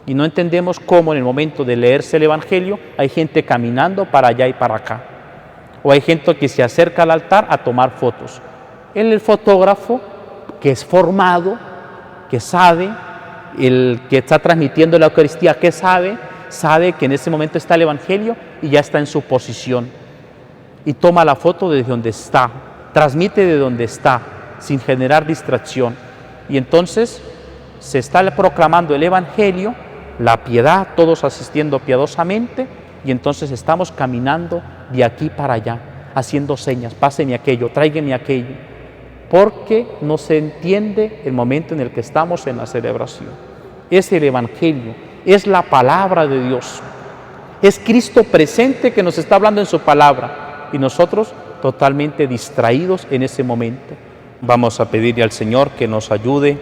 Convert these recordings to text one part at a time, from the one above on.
Y no entendemos cómo en el momento de leerse el Evangelio hay gente caminando para allá y para acá. O hay gente que se acerca al altar a tomar fotos. El fotógrafo que es formado, que sabe, el que está transmitiendo la Eucaristía, que sabe que en ese momento está el Evangelio y ya está en su posición. Y toma la foto desde donde está, transmite de donde está, sin generar distracción. Y entonces se está proclamando el Evangelio, la piedad, todos asistiendo piadosamente, y entonces estamos caminando de aquí para allá, haciendo señas, páseme aquello, tráigame aquello, porque no se entiende el momento en el que estamos en la celebración. Es el Evangelio, es la palabra de Dios, es Cristo presente que nos está hablando en su palabra, y nosotros totalmente distraídos en ese momento. Vamos a pedirle al Señor que nos ayude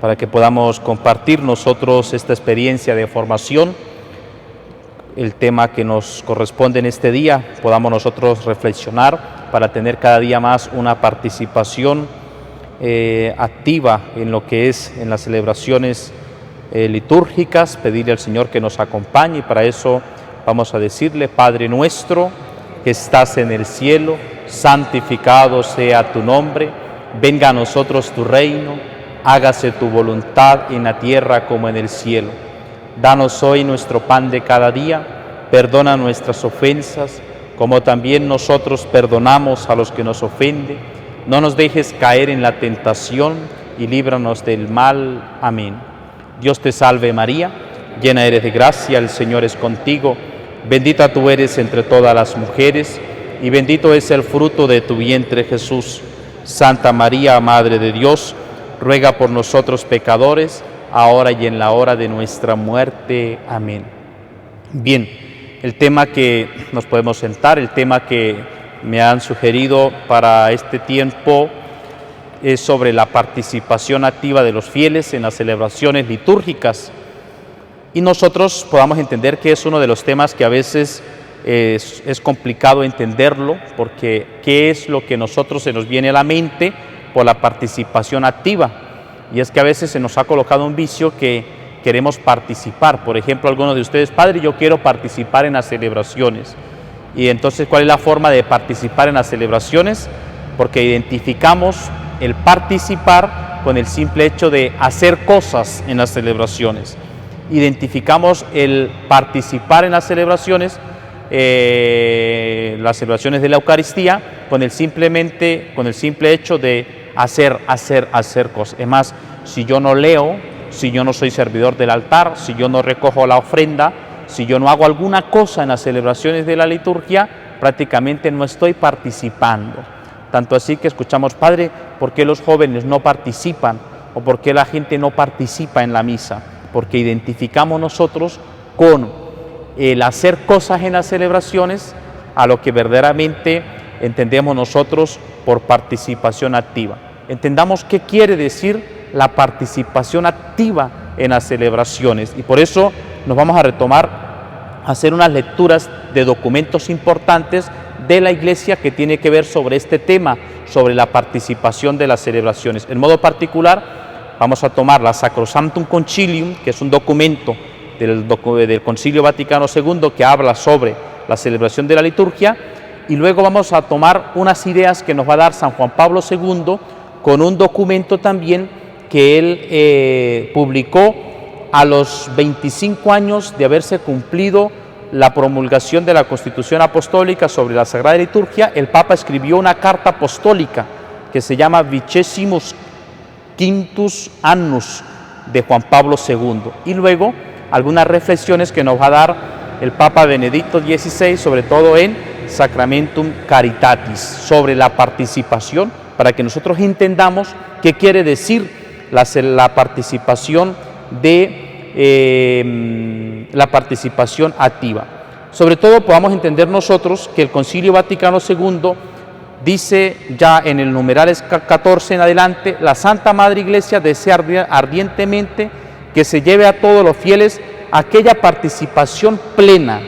para que podamos compartir nosotros esta experiencia de formación, el tema que nos corresponde en este día, podamos nosotros reflexionar para tener cada día más una participación activa en lo que es en las celebraciones litúrgicas, pedirle al Señor que nos acompañe, y para eso vamos a decirle: Padre nuestro que estás en el cielo, santificado sea tu nombre, venga a nosotros tu reino, hágase tu voluntad en la tierra como en el cielo. Danos hoy nuestro pan de cada día, perdona nuestras ofensas, como también nosotros perdonamos a los que nos ofenden. No nos dejes caer en la tentación y líbranos del mal. Amén. Dios te salve María, llena eres de gracia, el Señor es contigo. Bendita tú eres entre todas las mujeres, y bendito es el fruto de tu vientre Jesús. Santa María, Madre de Dios, ruega por nosotros pecadores, ahora y en la hora de nuestra muerte. Amén. Bien, el tema que nos podemos sentar, el tema que me han sugerido para este tiempo es sobre la participación activa de los fieles en las celebraciones litúrgicas. Y nosotros podamos entender que es uno de los temas que a veces es complicado entenderlo, porque ¿qué es lo que nosotros se nos viene a la mente por la participación activa? Y es que a veces se nos ha colocado un vicio que queremos participar. Por ejemplo, algunos de ustedes: Padre, yo quiero participar en las celebraciones. Y entonces, ¿cuál es la forma de participar en las celebraciones? Porque identificamos el participar con el simple hecho de hacer cosas en las celebraciones. Identificamos el participar en las celebraciones de la Eucaristía con el simple hecho de hacer cosas. Es más, si yo no leo, si yo no soy servidor del altar, si yo no recojo la ofrenda, si yo no hago alguna cosa en las celebraciones de la liturgia, prácticamente no estoy participando. Tanto así que escuchamos: Padre, ¿por qué los jóvenes no participan? ¿O por qué la gente no participa en la misa? Porque identificamos nosotros con el hacer cosas en las celebraciones a lo que verdaderamente entendemos nosotros por participación activa. Entendamos qué quiere decir la participación activa en las celebraciones, y por eso nos vamos a retomar a hacer unas lecturas de documentos importantes de la Iglesia que tiene que ver sobre este tema, sobre la participación de las celebraciones. En modo particular, vamos a tomar la Sacrosanctum Concilium, que es un documento del Concilio Vaticano II que habla sobre la celebración de la liturgia, y luego vamos a tomar unas ideas que nos va a dar San Juan Pablo II con un documento también que él publicó a los 25 años de haberse cumplido la promulgación de la Constitución Apostólica sobre la Sagrada Liturgia. El Papa escribió una carta apostólica que se llama Vicesimus Quintus Annus de Juan Pablo II, y luego algunas reflexiones que nos va a dar el Papa Benedicto XVI, sobre todo en Sacramentum Caritatis, sobre la participación, para que nosotros entendamos qué quiere decir la participación la participación activa. Sobre todo podamos entender nosotros que el Concilio Vaticano II dice ya en el numeral 14 en adelante: la Santa Madre Iglesia desea ardientemente que se lleve a todos los fieles aquella participación plena,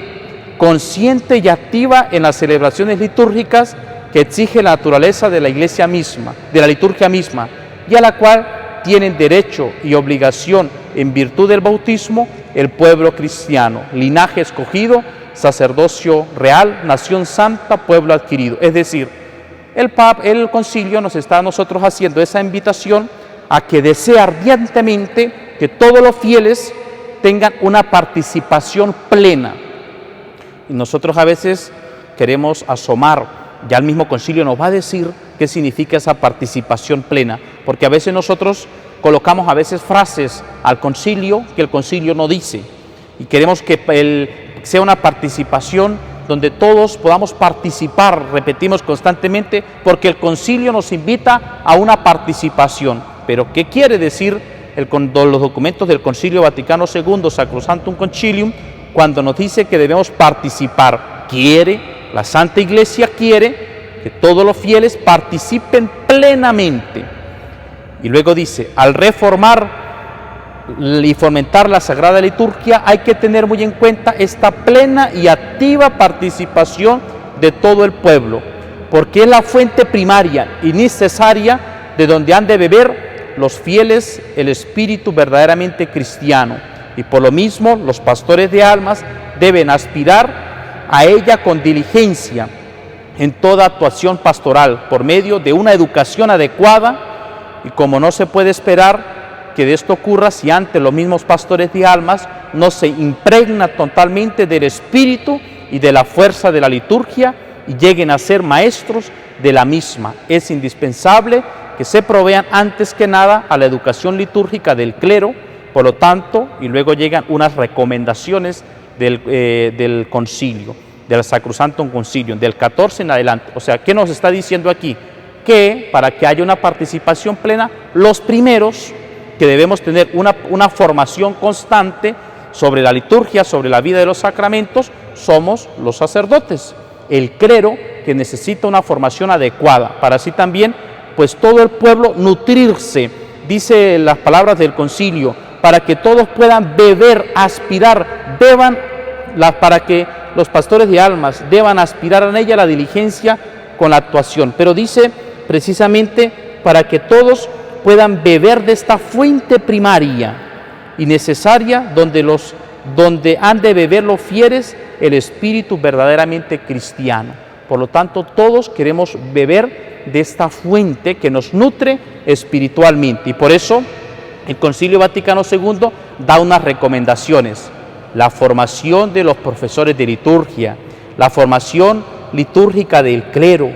consciente y activa en las celebraciones litúrgicas que exige la naturaleza de la Iglesia misma, de la liturgia misma, y a la cual tienen derecho y obligación en virtud del bautismo el pueblo cristiano, linaje escogido, sacerdocio real, nación santa, pueblo adquirido. Es decir, el concilio nos está a nosotros haciendo esa invitación a que desee ardientemente que todos los fieles tengan una participación plena. Y nosotros a veces queremos asomar, ya el mismo concilio nos va a decir qué significa esa participación plena, porque a veces nosotros colocamos a veces frases al concilio que el concilio no dice, y queremos que sea una participación donde todos podamos participar, repetimos constantemente, porque el concilio nos invita a una participación. Pero ¿qué quiere decir los documentos del Concilio Vaticano II, Sacrosanctum Concilium, cuando nos dice que debemos participar? La Santa Iglesia quiere que todos los fieles participen plenamente. Y luego dice, al reformar y fomentar la Sagrada Liturgia, hay que tener muy en cuenta esta plena y activa participación de todo el pueblo, porque es la fuente primaria y necesaria de donde han de beber los fieles el espíritu verdaderamente cristiano, y por lo mismo los pastores de almas deben aspirar a ella con diligencia en toda actuación pastoral, por medio de una educación adecuada, y como no se puede esperar que de esto ocurra si antes los mismos pastores de almas no se impregnan totalmente del espíritu y de la fuerza de la liturgia y lleguen a ser maestros de la misma. Es indispensable que se provean antes que nada a la educación litúrgica del clero, por lo tanto, y luego llegan unas recomendaciones del concilio, del Sacrosanctum Concilium, del 14 en adelante. O sea, ¿qué nos está diciendo aquí? Que para que haya una participación plena, los primeros que debemos tener una formación constante sobre la liturgia, sobre la vida de los sacramentos, somos los sacerdotes, el clero, que necesita una formación adecuada, para así también, pues todo el pueblo nutrirse, dice las palabras del concilio, para que todos puedan beber, aspirar, para que los pastores de almas deban aspirar en ella la diligencia con la actuación, pero dice precisamente para que todos puedan beber de esta fuente primaria y necesaria donde han de beber los fieles el espíritu verdaderamente cristiano. Por lo tanto, todos queremos beber de esta fuente que nos nutre espiritualmente, y por eso el Concilio Vaticano II da unas recomendaciones: la formación de los profesores de liturgia, la formación litúrgica del clero,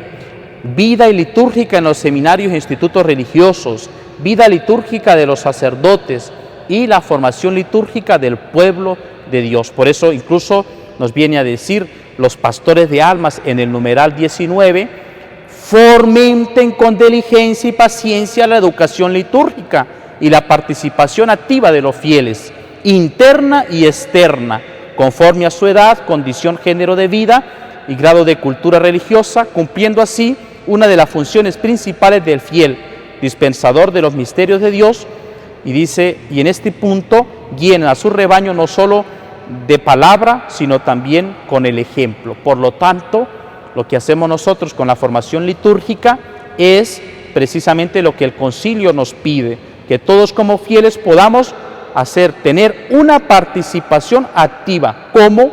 vida litúrgica en los seminarios e institutos religiosos, vida litúrgica de los sacerdotes y la formación litúrgica del pueblo de Dios. Por eso incluso nos viene a decir los pastores de almas en el numeral 19, fomenten con diligencia y paciencia la educación litúrgica y la participación activa de los fieles, interna y externa, conforme a su edad, condición, género de vida y grado de cultura religiosa, cumpliendo así una de las funciones principales del fiel, dispensador de los misterios de Dios. Y dice, y en este punto guíen a su rebaño no solo de palabra, sino también con el ejemplo. Por lo tanto, lo que hacemos nosotros con la formación litúrgica es precisamente lo que el concilio nos pide, que todos como fieles podamos tener una participación activa. ¿Cómo?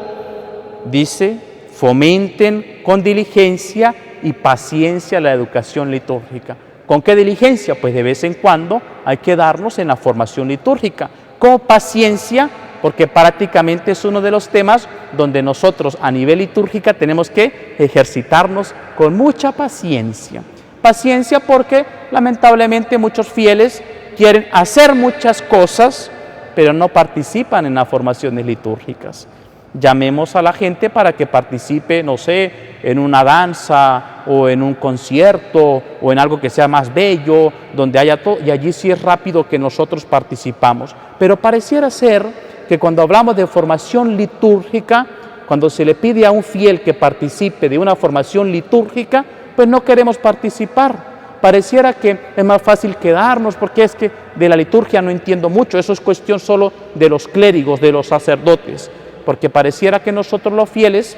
Dice, fomenten con diligencia y paciencia la educación litúrgica. ¿Con qué diligencia? Pues de vez en cuando hay que darnos en la formación litúrgica. Con paciencia, porque prácticamente es uno de los temas donde nosotros a nivel litúrgica tenemos que ejercitarnos con mucha paciencia. Paciencia porque lamentablemente muchos fieles quieren hacer muchas cosas, pero no participan en las formaciones litúrgicas. Llamemos a la gente para que participe, no sé, en una danza o en un concierto o en algo que sea más bello, donde haya todo, y allí sí es rápido que nosotros participamos. Pero pareciera ser que cuando hablamos de formación litúrgica, cuando se le pide a un fiel que participe de una formación litúrgica, pues no queremos participar. Pareciera que es más fácil quedarnos porque es que de la liturgia no entiendo mucho, eso es cuestión solo de los clérigos, de los sacerdotes, porque pareciera que nosotros los fieles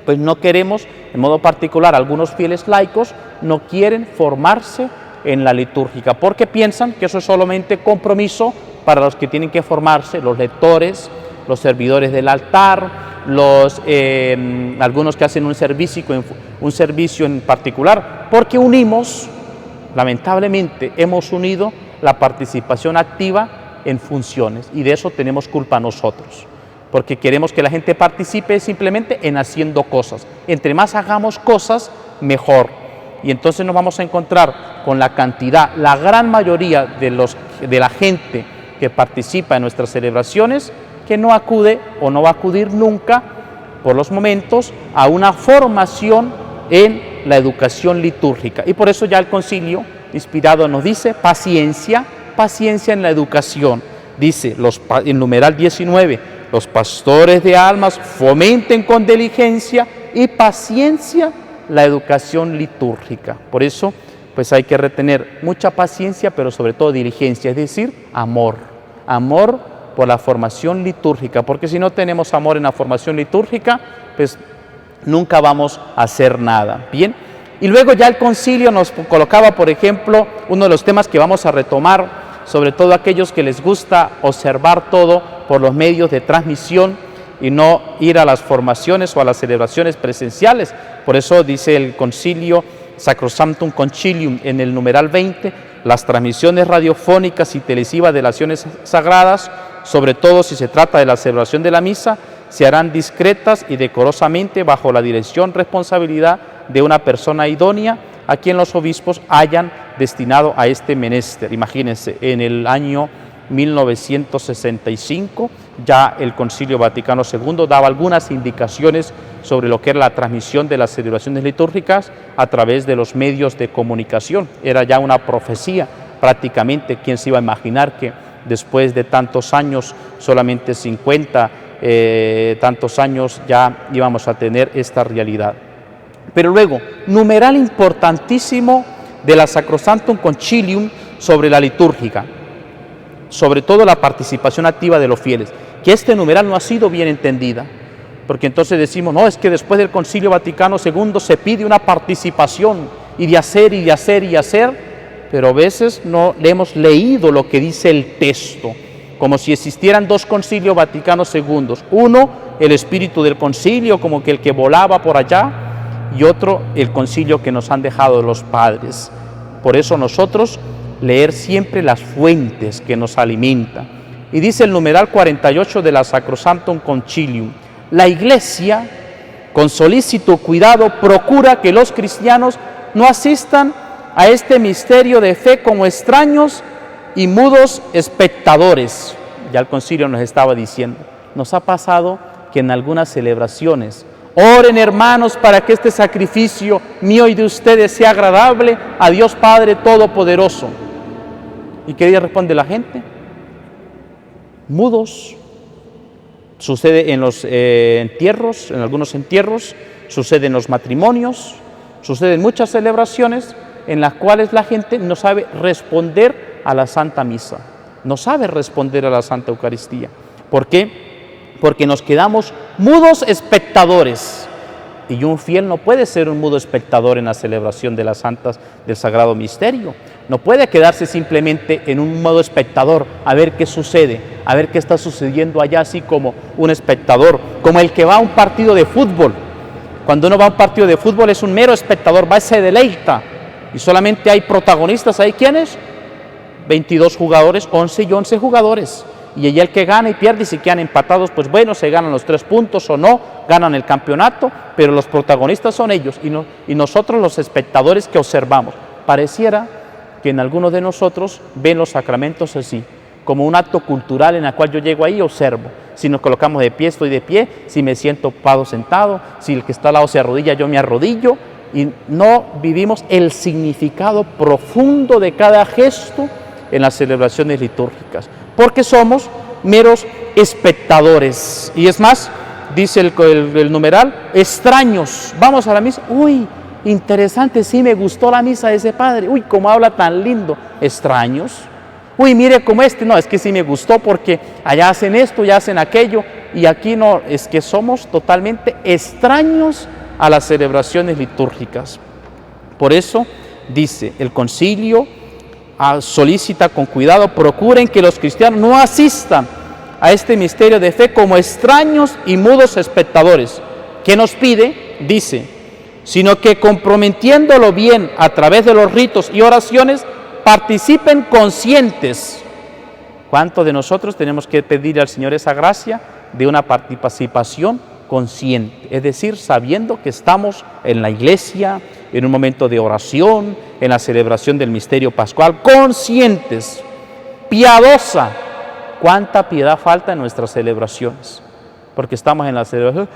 pues no queremos, en modo particular algunos fieles laicos no quieren formarse en la litúrgica porque piensan que eso es solamente compromiso para los que tienen que formarse, los lectores, los servidores del altar, algunos que hacen un servicio en particular, porque lamentablemente hemos unido la participación activa en funciones, y de eso tenemos culpa nosotros, porque queremos que la gente participe simplemente en haciendo cosas. Entre más hagamos cosas, mejor. Y entonces nos vamos a encontrar con la cantidad, la gran mayoría de la gente que participa en nuestras celebraciones, que no acude o no va a acudir nunca, por los momentos, a una formación en la educación litúrgica. Y por eso ya el concilio inspirado nos dice paciencia en la educación. Dice en numeral 19, los pastores de almas fomenten con diligencia y paciencia la educación litúrgica. Por eso, pues hay que retener mucha paciencia, pero sobre todo diligencia, es decir, amor por la formación litúrgica, porque si no tenemos amor en la formación litúrgica, pues nunca vamos a hacer nada. Bien, y luego ya el concilio nos colocaba, por ejemplo, uno de los temas que vamos a retomar, sobre todo aquellos que les gusta observar todo por los medios de transmisión y no ir a las formaciones o a las celebraciones presenciales. Por eso dice el concilio Sacrosanctum Concilium en el numeral 20, las transmisiones radiofónicas y televisivas de las acciones sagradas, sobre todo si se trata de la celebración de la misa, se harán discretas y decorosamente bajo la dirección, responsabilidad de una persona idónea a quien los obispos hayan destinado a este menester. Imagínense, en el año 1965 ya el Concilio Vaticano II daba algunas indicaciones sobre lo que era la transmisión de las celebraciones litúrgicas a través de los medios de comunicación. Era ya una profecía prácticamente. ¿Quién se iba a imaginar que después de tantos años, solamente 50 tantos años, ya íbamos a tener esta realidad? Pero luego, numeral importantísimo de la Sacrosanctum Concilium sobre la litúrgica, sobre todo la participación activa de los fieles, que este numeral no ha sido bien entendida, porque entonces decimos, no, es que después del Concilio Vaticano II se pide una participación y de hacer, pero a veces no le hemos leído lo que dice el texto, como si existieran dos concilios Vaticanos II, uno el espíritu del concilio, como que el que volaba por allá, y otro el concilio que nos han dejado los padres. Por eso nosotros leer siempre las fuentes que nos alimentan. Y dice el numeral 48 de la Sacrosanctum Concilium, la Iglesia, con solícito cuidado, procura que los cristianos no asistan a este misterio de fe como extraños y mudos espectadores. Ya el concilio nos estaba diciendo, nos ha pasado que en algunas celebraciones, oren, hermanos, para que este sacrificio mío y de ustedes sea agradable a Dios Padre Todopoderoso. ¿Y qué día responde la gente? Mudos. Sucede en los entierros, en algunos entierros, sucede en los matrimonios, sucede en muchas celebraciones en las cuales la gente no sabe responder a la Santa Misa, no sabe responder a la Santa Eucaristía. ¿Por qué? Porque nos quedamos mudos espectadores, y un fiel no puede ser un mudo espectador en la celebración de las santas del Sagrado Misterio. No puede quedarse simplemente en un modo espectador a ver qué sucede, a ver qué está sucediendo allá, así como un espectador, como el que va a un partido de fútbol. Cuando uno va a un partido de fútbol es un mero espectador, va y se deleita, y solamente hay protagonistas. ¿Hay quiénes? 22 jugadores, 11 y 11 jugadores. Y allí el que gana y pierde, y si quedan empatados, pues bueno, se ganan los 3 puntos o no, ganan el campeonato, pero los protagonistas son ellos y nosotros los espectadores que observamos. Pareciera que en algunos de nosotros ven los sacramentos así, como un acto cultural en el cual yo llego ahí y observo. Si nos colocamos de pie, estoy de pie, si me siento parado, sentado, si el que está al lado se arrodilla, yo me arrodillo, y no vivimos el significado profundo de cada gesto en las celebraciones litúrgicas, porque somos meros espectadores. Y es más, dice el numeral, extraños. Vamos a la misa, uy, interesante, sí me gustó la misa de ese padre, uy, cómo habla tan lindo. Extraños. Uy, mire cómo no, es que sí me gustó porque allá hacen esto, ya hacen aquello, y aquí no, es que somos totalmente extraños a las celebraciones litúrgicas. Por eso dice el concilio, solicita con cuidado, procuren que los cristianos no asistan a este misterio de fe como extraños y mudos espectadores. ¿Qué nos pide? Dice, sino que comprometiéndolo bien a través de los ritos y oraciones, participen conscientes. ¿Cuántos de nosotros tenemos que pedir al Señor esa gracia de una participación consciente? Es decir, sabiendo que estamos en la iglesia, en un momento de oración, en la celebración del misterio pascual, conscientes, piadosa. ¿Cuánta piedad falta en nuestras celebraciones? Porque estamos en la celebración,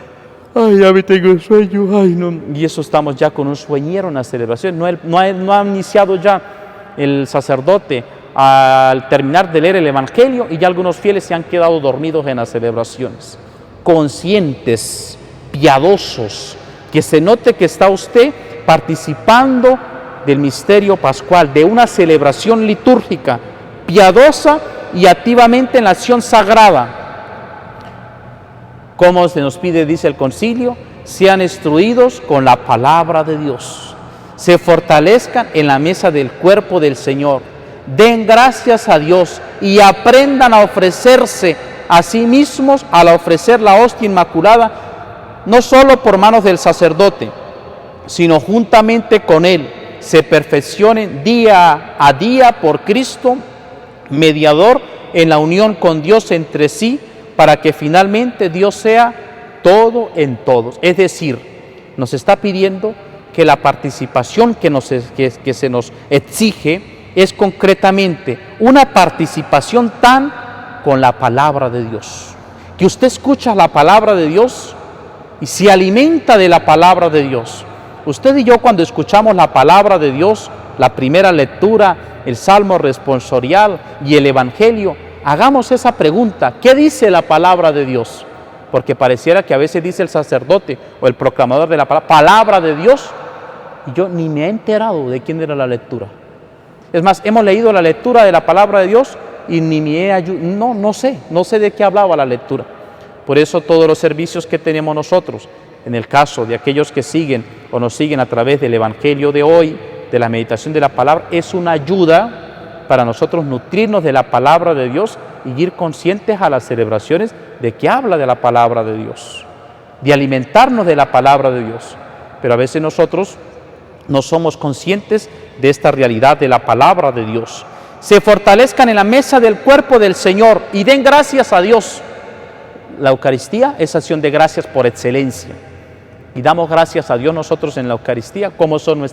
ay, ya me tengo sueño, ay, no. Y eso estamos ya con un sueñero en la celebración. No ha iniciado ya el sacerdote al terminar de leer el Evangelio y ya algunos fieles se han quedado dormidos en las celebraciones. Conscientes, piadosos, que se note que está usted participando del misterio pascual, de una celebración litúrgica, piadosa y activamente en la acción sagrada. Como se nos pide, dice el concilio, sean instruidos con la palabra de Dios, se fortalezcan en la mesa del cuerpo del Señor, den gracias a Dios y aprendan a ofrecerse a sí mismos al ofrecer la hostia inmaculada, no solo por manos del sacerdote, sino juntamente con él, se perfeccionen día a día por Cristo, mediador en la unión con Dios entre sí, para que finalmente Dios sea todo en todos. Es decir, nos está pidiendo que la participación que se nos exige es concretamente una participación tan con la palabra de Dios. Que usted escucha la palabra de Dios y se alimenta de la palabra de Dios. Usted y yo, cuando escuchamos la palabra de Dios, la primera lectura, el Salmo responsorial y el Evangelio, hagamos esa pregunta: ¿qué dice la palabra de Dios? Porque pareciera que a veces dice el sacerdote o el proclamador de la palabra de Dios, y yo ni me he enterado de quién era la lectura. Es más, hemos leído la lectura de la palabra de Dios y ni me he ayudado, no sé de qué hablaba la lectura. Por eso todos los servicios que tenemos nosotros, en el caso de aquellos que siguen o nos siguen a través del Evangelio de hoy, de la meditación de la palabra, es una ayuda para nosotros nutrirnos de la palabra de Dios y ir conscientes a las celebraciones de que habla de la palabra de Dios, de alimentarnos de la palabra de Dios. Pero a veces nosotros no somos conscientes de esta realidad de la palabra de Dios. Se fortalezcan en la mesa del cuerpo del Señor y den gracias a Dios. La Eucaristía es acción de gracias por excelencia. Y damos gracias a Dios nosotros en la Eucaristía. ¿Cómo son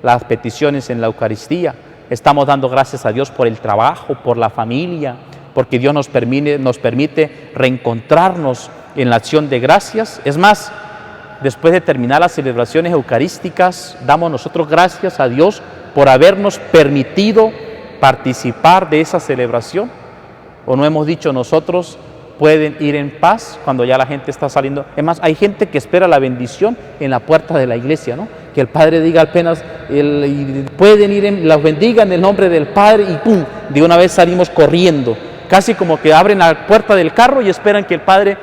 las peticiones en la Eucaristía? Estamos dando gracias a Dios por el trabajo, por la familia, porque Dios nos permite reencontrarnos en la acción de gracias. Es más, después de terminar las celebraciones eucarísticas, damos nosotros gracias a Dios por habernos permitido participar de esa celebración. ¿O no hemos dicho nosotros: pueden ir en paz cuando ya la gente está saliendo? Es más, hay gente que espera la bendición en la puerta de la iglesia, ¿no? Que el Padre diga apenas, pueden ir, los bendiga en el nombre del Padre, y ¡pum!, de una vez salimos corriendo, casi como que abren la puerta del carro y esperan que el Padre,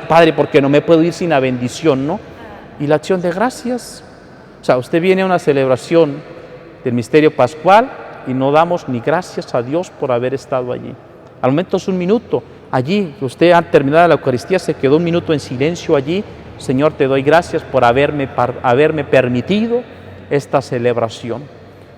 Padre, porque no me puedo ir sin la bendición, ¿no? Y la acción de gracias. O sea, usted viene a una celebración del misterio pascual y no damos ni gracias a Dios por haber estado allí. Al momento es un minuto. Allí, usted ha terminado la Eucaristía, se quedó un minuto en silencio allí. Señor, te doy gracias por haberme permitido esta celebración.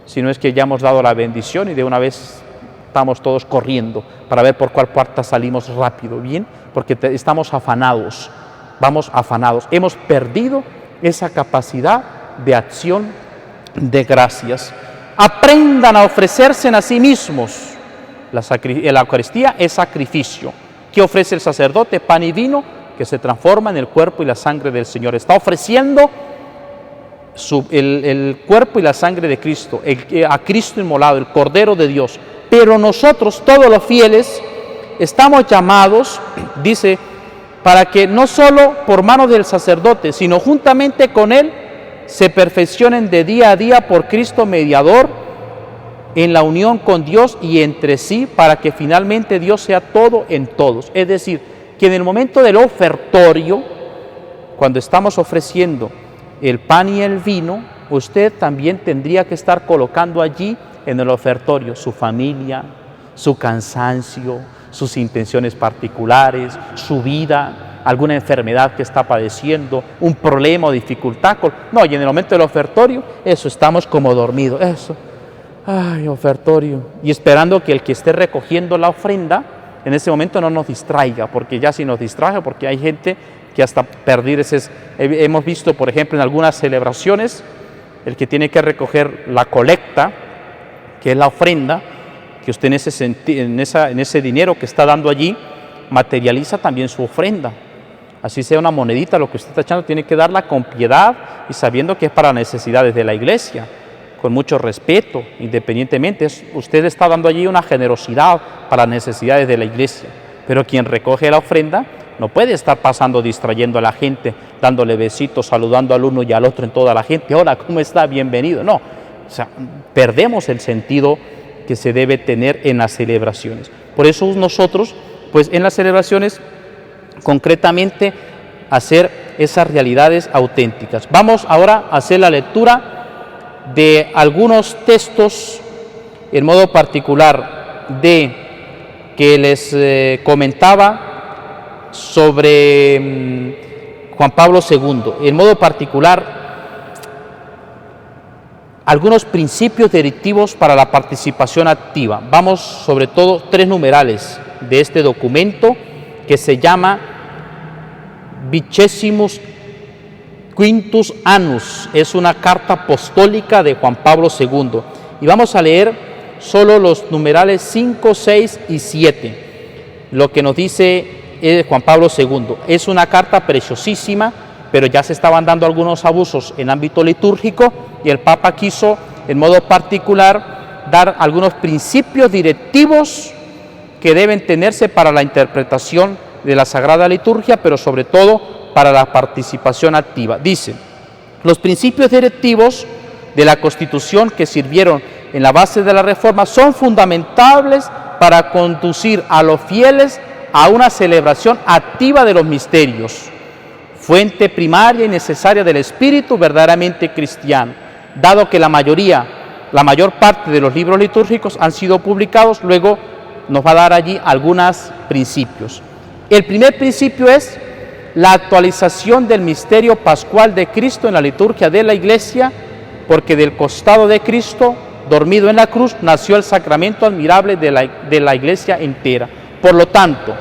Si no es que ya hemos dado la bendición y de una vez estamos todos corriendo para ver por cuál puerta salimos rápido, ¿bien? Porque estamos afanados, vamos afanados. Hemos perdido esa capacidad de acción de gracias. Aprendan a ofrecerse a sí mismos. La Eucaristía es sacrificio. ¿Qué ofrece el sacerdote? Pan y vino, que se transforma en el cuerpo y la sangre del Señor. Está ofreciendo el cuerpo y la sangre de Cristo, a Cristo inmolado, el Cordero de Dios. Pero nosotros, todos los fieles, estamos llamados, dice, para que no solo por manos del sacerdote, sino juntamente con él, se perfeccionen de día a día por Cristo mediador, en la unión con Dios y entre sí, para que finalmente Dios sea todo en todos. Es decir, que en el momento del ofertorio, cuando estamos ofreciendo el pan y el vino, usted también tendría que estar colocando allí en el ofertorio su familia, su cansancio, sus intenciones particulares, su vida, alguna enfermedad que está padeciendo, un problema o dificultad. No, y en el momento del ofertorio, eso, estamos como dormidos, eso. Ay, ofertorio. Y esperando que el que esté recogiendo la ofrenda, en ese momento no nos distraiga, porque ya si nos distrae, porque hay gente que hasta perder ese... Hemos visto, por ejemplo, en algunas celebraciones, el que tiene que recoger la colecta, que es la ofrenda, que usted en ese dinero que está dando allí, materializa también su ofrenda. Así sea una monedita, lo que usted está echando, tiene que darla con piedad y sabiendo que es para necesidades de la iglesia, con mucho respeto, independientemente. Usted está dando allí una generosidad para necesidades de la iglesia, pero quien recoge la ofrenda no puede estar pasando distrayendo a la gente, dándole besitos, saludando al uno y al otro en toda la gente. Hola, ¿cómo está? Bienvenido. No, o sea, perdemos el sentido que se debe tener en las celebraciones. Por eso nosotros, pues en las celebraciones, concretamente, hacer esas realidades auténticas. Vamos ahora a hacer la lectura de algunos textos, en modo particular de que les comentaba sobre Juan Pablo II, en modo particular algunos principios directivos para la participación activa. Vamos sobre todo 3 numerales de este documento que se llama Vicesimus Quintus Annus, es una carta apostólica de Juan Pablo II, y vamos a leer solo los numerales 5, 6 y 7, lo que nos dice Juan Pablo II. Es una carta preciosísima, pero ya se estaban dando algunos abusos en ámbito litúrgico y el Papa quiso, en modo particular, dar algunos principios directivos que deben tenerse para la interpretación de la Sagrada Liturgia, pero sobre todo para la participación activa. Dice: los principios directivos de la Constitución que sirvieron en la base de la Reforma son fundamentales para conducir a los fieles a una celebración activa de los misterios, fuente primaria y necesaria del espíritu verdaderamente cristiano. Dado que la mayor parte de los libros litúrgicos han sido publicados, luego nos va a dar allí algunos principios. El primer principio es la actualización del misterio pascual de Cristo en la liturgia de la Iglesia, porque del costado de Cristo, dormido en la cruz, nació el sacramento admirable de la Iglesia entera. Por lo tanto,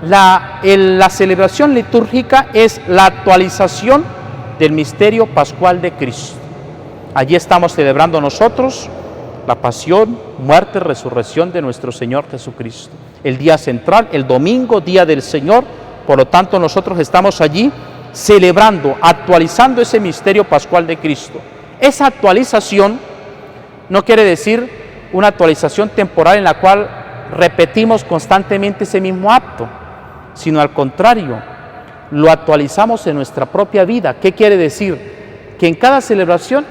la celebración litúrgica es la actualización del misterio pascual de Cristo. Allí estamos celebrando nosotros la pasión, muerte, resurrección de nuestro Señor Jesucristo. El día central, el domingo, día del Señor. Por lo tanto, nosotros estamos allí celebrando, actualizando ese misterio pascual de Cristo. Esa actualización no quiere decir una actualización temporal en la cual repetimos constantemente ese mismo acto, sino al contrario, lo actualizamos en nuestra propia vida. ¿Qué quiere decir? Que en cada celebración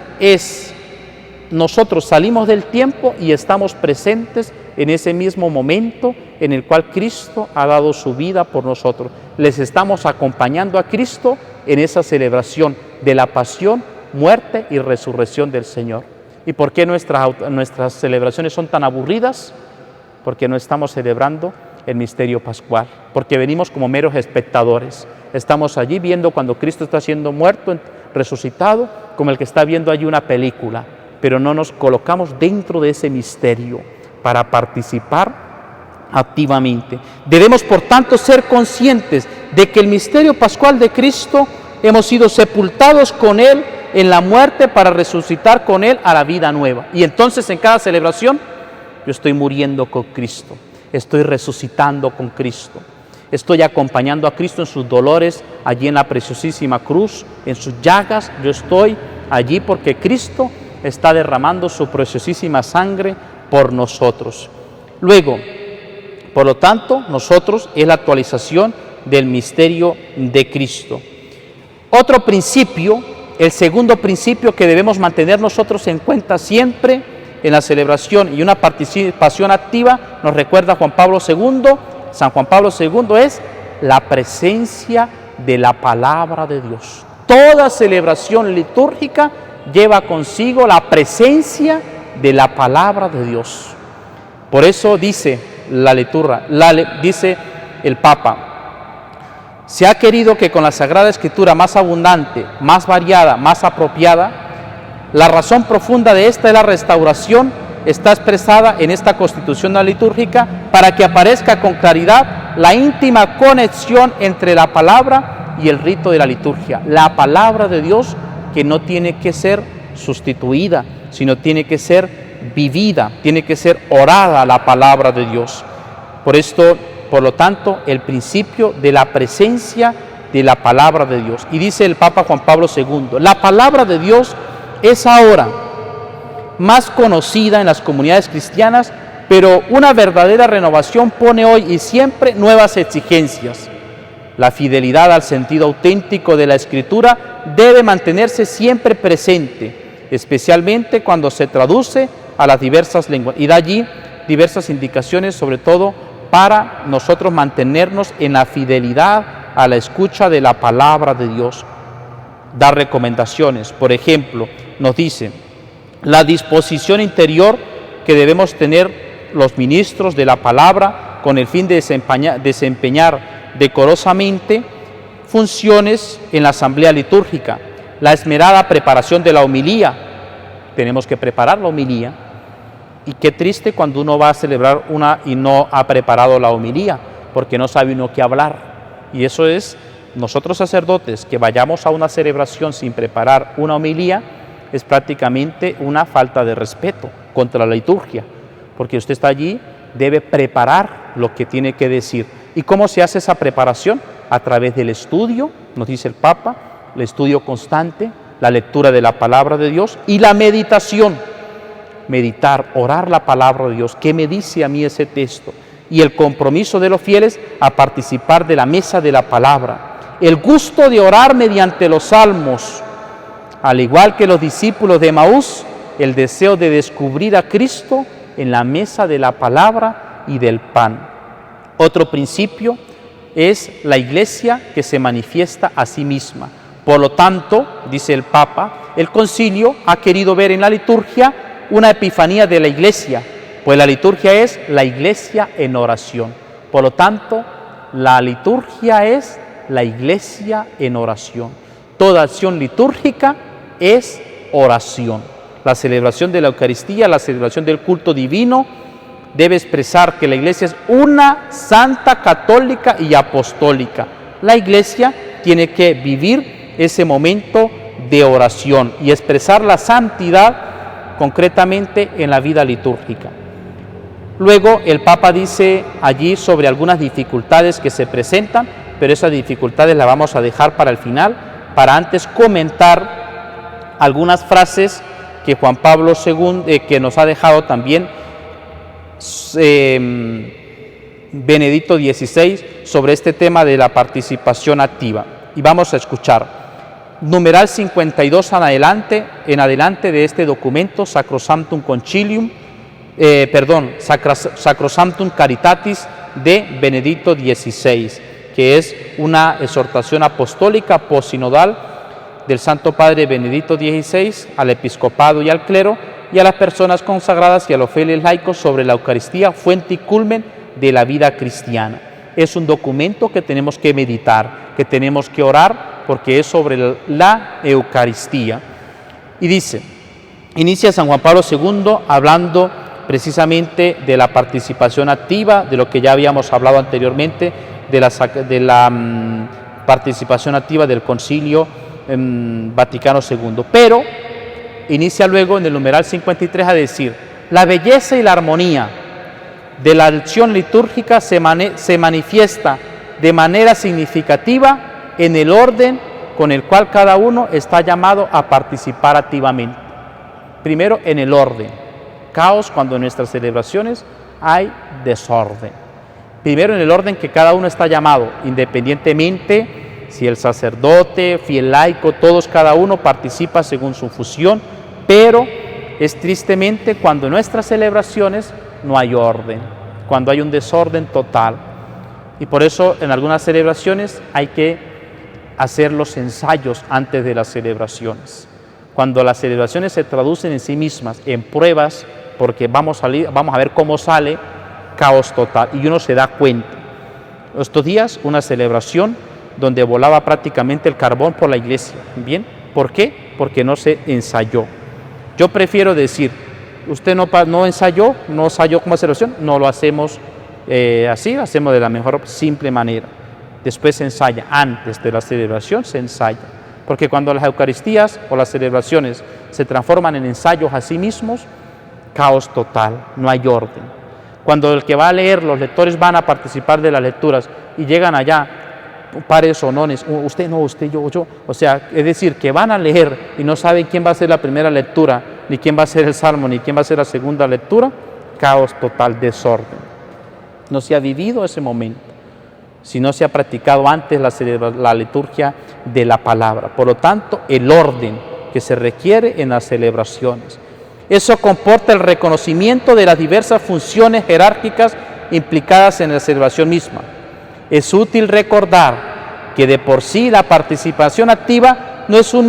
nosotros salimos del tiempo y estamos presentes en ese mismo momento en el cual Cristo ha dado su vida por nosotros. Les estamos acompañando a Cristo en esa celebración de la pasión, muerte y resurrección del Señor. ¿Y por qué nuestras celebraciones son tan aburridas? Porque no estamos celebrando el misterio pascual, porque venimos como meros espectadores. Estamos allí viendo cuando Cristo está siendo muerto, resucitado, como el que está viendo allí una película, pero no nos colocamos dentro de ese misterio para participar activamente. Debemos, por tanto, ser conscientes de que el misterio pascual de Cristo hemos sido sepultados con Él en la muerte para resucitar con Él a la vida nueva. Y entonces en cada celebración yo estoy muriendo con Cristo, estoy resucitando con Cristo, estoy acompañando a Cristo en sus dolores, allí en la preciosísima cruz, en sus llagas. Yo estoy allí porque Cristo está derramando su preciosísima sangre por nosotros. Luego, por lo tanto, nosotros es la actualización del misterio de Cristo. Otro principio, el segundo principio que debemos mantener nosotros en cuenta siempre en la celebración y una participación activa, nos recuerda Juan Pablo II, San Juan Pablo II, es la presencia de la palabra de Dios. Toda celebración litúrgica lleva consigo la presencia de la palabra de Dios. Por eso dice la lectura. Dice el Papa: se ha querido que con la Sagrada Escritura más abundante, más variada, más apropiada, la razón profunda de esta es la restauración, está expresada en esta constitución litúrgica para que aparezca con claridad la íntima conexión entre la palabra y el rito de la liturgia. La palabra de Dios, que no tiene que ser sustituida, sino tiene que ser vivida, tiene que ser orada la palabra de Dios. Por lo tanto, el principio de la presencia de la palabra de Dios. Y dice el Papa Juan Pablo II, la palabra de Dios es ahora más conocida en las comunidades cristianas, pero una verdadera renovación pone hoy y siempre nuevas exigencias. La fidelidad al sentido auténtico de la Escritura debe mantenerse siempre presente, especialmente cuando se traduce a las diversas lenguas. Y da allí diversas indicaciones, sobre todo para nosotros mantenernos en la fidelidad a la escucha de la palabra de Dios. Da recomendaciones, por ejemplo, nos dice la disposición interior que debemos tener los ministros de la palabra con el fin de desempeñar decorosamente funciones en la asamblea litúrgica, la esmerada preparación de la homilía. Tenemos que preparar la homilía. Y qué triste cuando uno va a celebrar una y no ha preparado la homilía, porque no sabe uno qué hablar. Y eso es, nosotros sacerdotes que vayamos a una celebración sin preparar una homilía, es prácticamente una falta de respeto contra la liturgia, porque usted está allí, debe preparar lo que tiene que decir. ¿Y cómo se hace esa preparación? A través del estudio, nos dice el Papa, el estudio constante, la lectura de la palabra de Dios y la meditación. Meditar, orar la palabra de Dios, ¿qué me dice a mí ese texto? Y el compromiso de los fieles a participar de la mesa de la palabra. El gusto de orar mediante los salmos, al igual que los discípulos de Emaús, el deseo de descubrir a Cristo en la mesa de la palabra y del pan. Otro principio es la Iglesia que se manifiesta a sí misma. Por lo tanto, dice el Papa, el Concilio ha querido ver en la liturgia una epifanía de la Iglesia, pues la liturgia es la Iglesia en oración. Por lo tanto, la liturgia es la Iglesia en oración. Toda acción litúrgica es oración. La celebración de la Eucaristía, la celebración del culto divino, debe expresar que la Iglesia es una santa, católica y apostólica. La Iglesia tiene que vivir ese momento de oración y expresar la santidad concretamente en la vida litúrgica. Luego el Papa dice allí sobre algunas dificultades que se presentan, pero esas dificultades las vamos a dejar para el final, para antes comentar algunas frases que Juan Pablo II, que nos ha dejado también Benedicto XVI sobre este tema de la participación activa. Y vamos a escuchar. Numeral 52 en adelante de este documento, Sacrosanctum Concilium, Sacrosanctum Caritatis de Benedicto XVI, que es una exhortación apostólica posinodal del Santo Padre Benedicto XVI al episcopado y al clero y a las personas consagradas y a los fieles laicos sobre la Eucaristía, fuente y culmen de la vida cristiana. Es un documento que tenemos que meditar, que tenemos que orar, porque es sobre la Eucaristía. Y dice, inicia San Juan Pablo II hablando precisamente de la participación activa, de lo que ya habíamos hablado anteriormente, de la participación activa del Concilio Vaticano II. Pero inicia luego en el numeral 53 a decir, la belleza y la armonía de la acción litúrgica se manifiesta de manera significativa en el orden con el cual cada uno está llamado a participar activamente. Primero, en el orden. Caos cuando en nuestras celebraciones hay desorden. Primero, en el orden que cada uno está llamado, independientemente si el sacerdote, fiel laico, todos, cada uno participa según su función, pero es tristemente cuando en nuestras celebraciones no hay orden, cuando hay un desorden total. Y por eso en algunas celebraciones hay que hacer los ensayos antes de las celebraciones. Cuando las celebraciones se traducen en sí mismas en pruebas, porque vamos a ver cómo sale, caos total, y uno se da cuenta. Estos días, una celebración donde volaba prácticamente el carbón por la iglesia. ¿Bien? ¿Por qué? Porque no se ensayó. Yo prefiero decir, usted no ensayó como celebración, no lo hacemos así, lo hacemos de la mejor simple manera. Después se ensaya, antes de la celebración se ensaya. Porque cuando las Eucaristías o las celebraciones se transforman en ensayos a sí mismos, caos total, no hay orden. Cuando el que va a leer, los lectores van a participar de las lecturas y llegan allá, pares o nones, usted no, usted, yo, o sea, es decir, que van a leer y no saben quién va a hacer la primera lectura, ni quién va a hacer el salmo, ni quién va a hacer la segunda lectura, caos total, desorden. No se ha vivido ese momento, si no se ha practicado antes la liturgia de la palabra. Por lo tanto, el orden que se requiere en las celebraciones. Eso comporta el reconocimiento de las diversas funciones jerárquicas implicadas en la celebración misma. Es útil recordar que de por sí la participación activa no es lo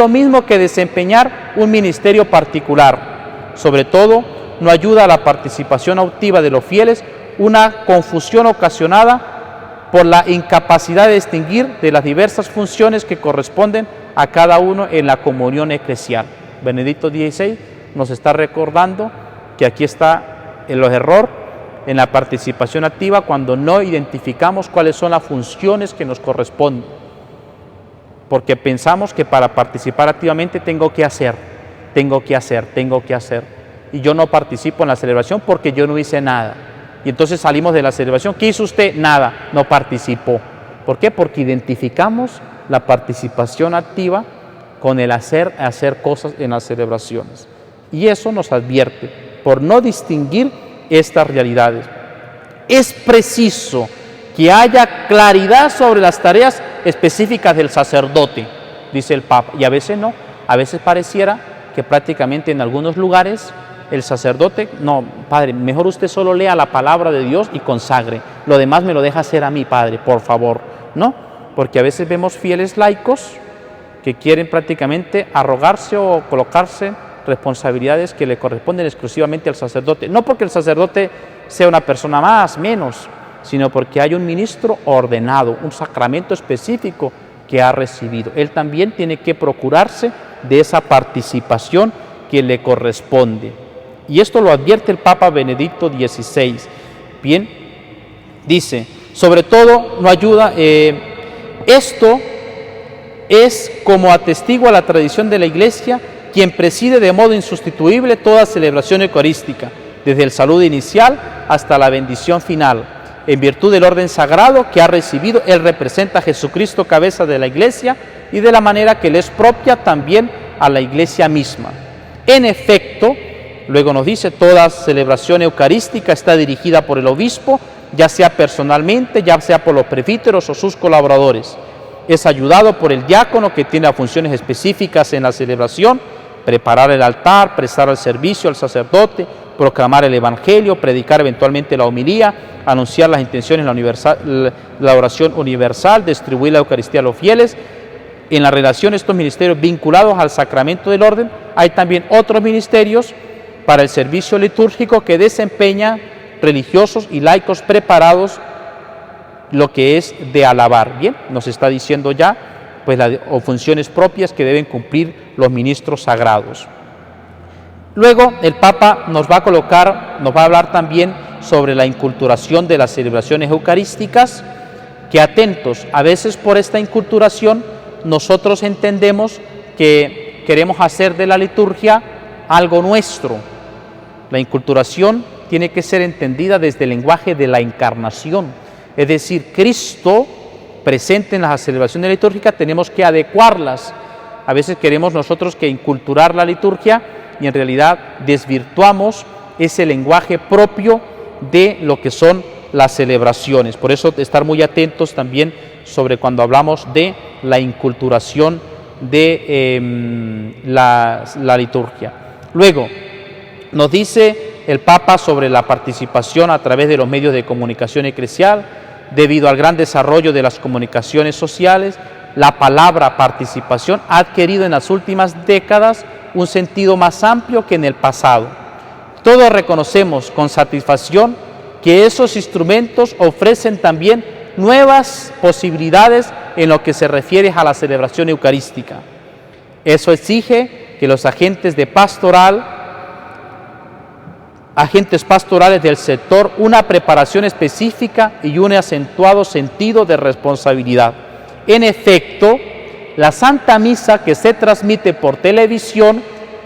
mismo que desempeñar un ministerio particular. Sobre todo, no ayuda a la participación activa de los fieles una confusión ocasionada por la incapacidad de distinguir de las diversas funciones que corresponden a cada uno en la comunión eclesial. Benedicto XVI nos está recordando que aquí está los errores en la participación activa cuando no identificamos cuáles son las funciones que nos corresponden. Porque pensamos que para participar activamente tengo que hacer. Y yo no participo en la celebración porque yo no hice nada. Y entonces salimos de la celebración. ¿Qué hizo usted? Nada, no participó. ¿Por qué? Porque identificamos la participación activa con el hacer cosas en las celebraciones. Y eso nos advierte por no distinguir estas realidades. Es preciso que haya claridad sobre las tareas específicas del sacerdote, dice el Papa, y a veces no, a veces pareciera que prácticamente en algunos lugares el sacerdote, no, padre, mejor usted solo lea la palabra de Dios y consagre, lo demás me lo deja hacer a mí, padre, por favor, ¿no? Porque a veces vemos fieles laicos que quieren prácticamente arrogarse o colocarse responsabilidades que le corresponden exclusivamente al sacerdote, no porque el sacerdote sea una persona más, menos, sino porque hay un ministro ordenado, un sacramento específico que ha recibido. Él también tiene que procurarse de esa participación que le corresponde. Y esto lo advierte el Papa Benedicto XVI. Bien, dice, sobre todo no ayuda, esto es como atestigua la tradición de la Iglesia, quien preside de modo insustituible toda celebración eucarística, desde el saludo inicial hasta la bendición final. En virtud del orden sagrado que ha recibido, él representa a Jesucristo, cabeza de la Iglesia, y de la manera que le es propia también a la Iglesia misma. En efecto, luego nos dice, toda celebración eucarística está dirigida por el obispo, ya sea personalmente, ya sea por los presbíteros o sus colaboradores. Es ayudado por el diácono, que tiene funciones específicas en la celebración: preparar el altar, prestar el servicio al sacerdote, proclamar el evangelio, predicar eventualmente la homilía, anunciar las intenciones, la oración universal, distribuir la Eucaristía a los fieles. En la relación de estos ministerios vinculados al sacramento del orden, hay también otros ministerios para el servicio litúrgico que desempeñan religiosos y laicos preparados, lo que es de alabar. Bien, nos está diciendo ya pues o funciones propias que deben cumplir los ministros sagrados. Luego el Papa nos va a hablar también sobre la inculturación de las celebraciones eucarísticas, que atentos, a veces por esta inculturación nosotros entendemos que queremos hacer de la liturgia algo nuestro. La inculturación tiene que ser entendida desde el lenguaje de la encarnación, es decir, Cristo presente en las celebraciones litúrgicas, tenemos que adecuarlas. A veces queremos nosotros que inculturar la liturgia y en realidad desvirtuamos ese lenguaje propio de lo que son las celebraciones. Por eso estar muy atentos también sobre cuando hablamos de la inculturación de la liturgia. Luego nos dice el Papa sobre la participación a través de los medios de comunicación eclesial. Debido al gran desarrollo de las comunicaciones sociales, la palabra participación ha adquirido en las últimas décadas un sentido más amplio que en el pasado. todos reconocemos con satisfacción que esos instrumentos ofrecen también nuevas posibilidades en lo que se refiere a la celebración eucarística. Eso exige que los agentes pastorales del sector una preparación específica y un acentuado sentido de responsabilidad. En efecto, la Santa Misa que se transmite por televisión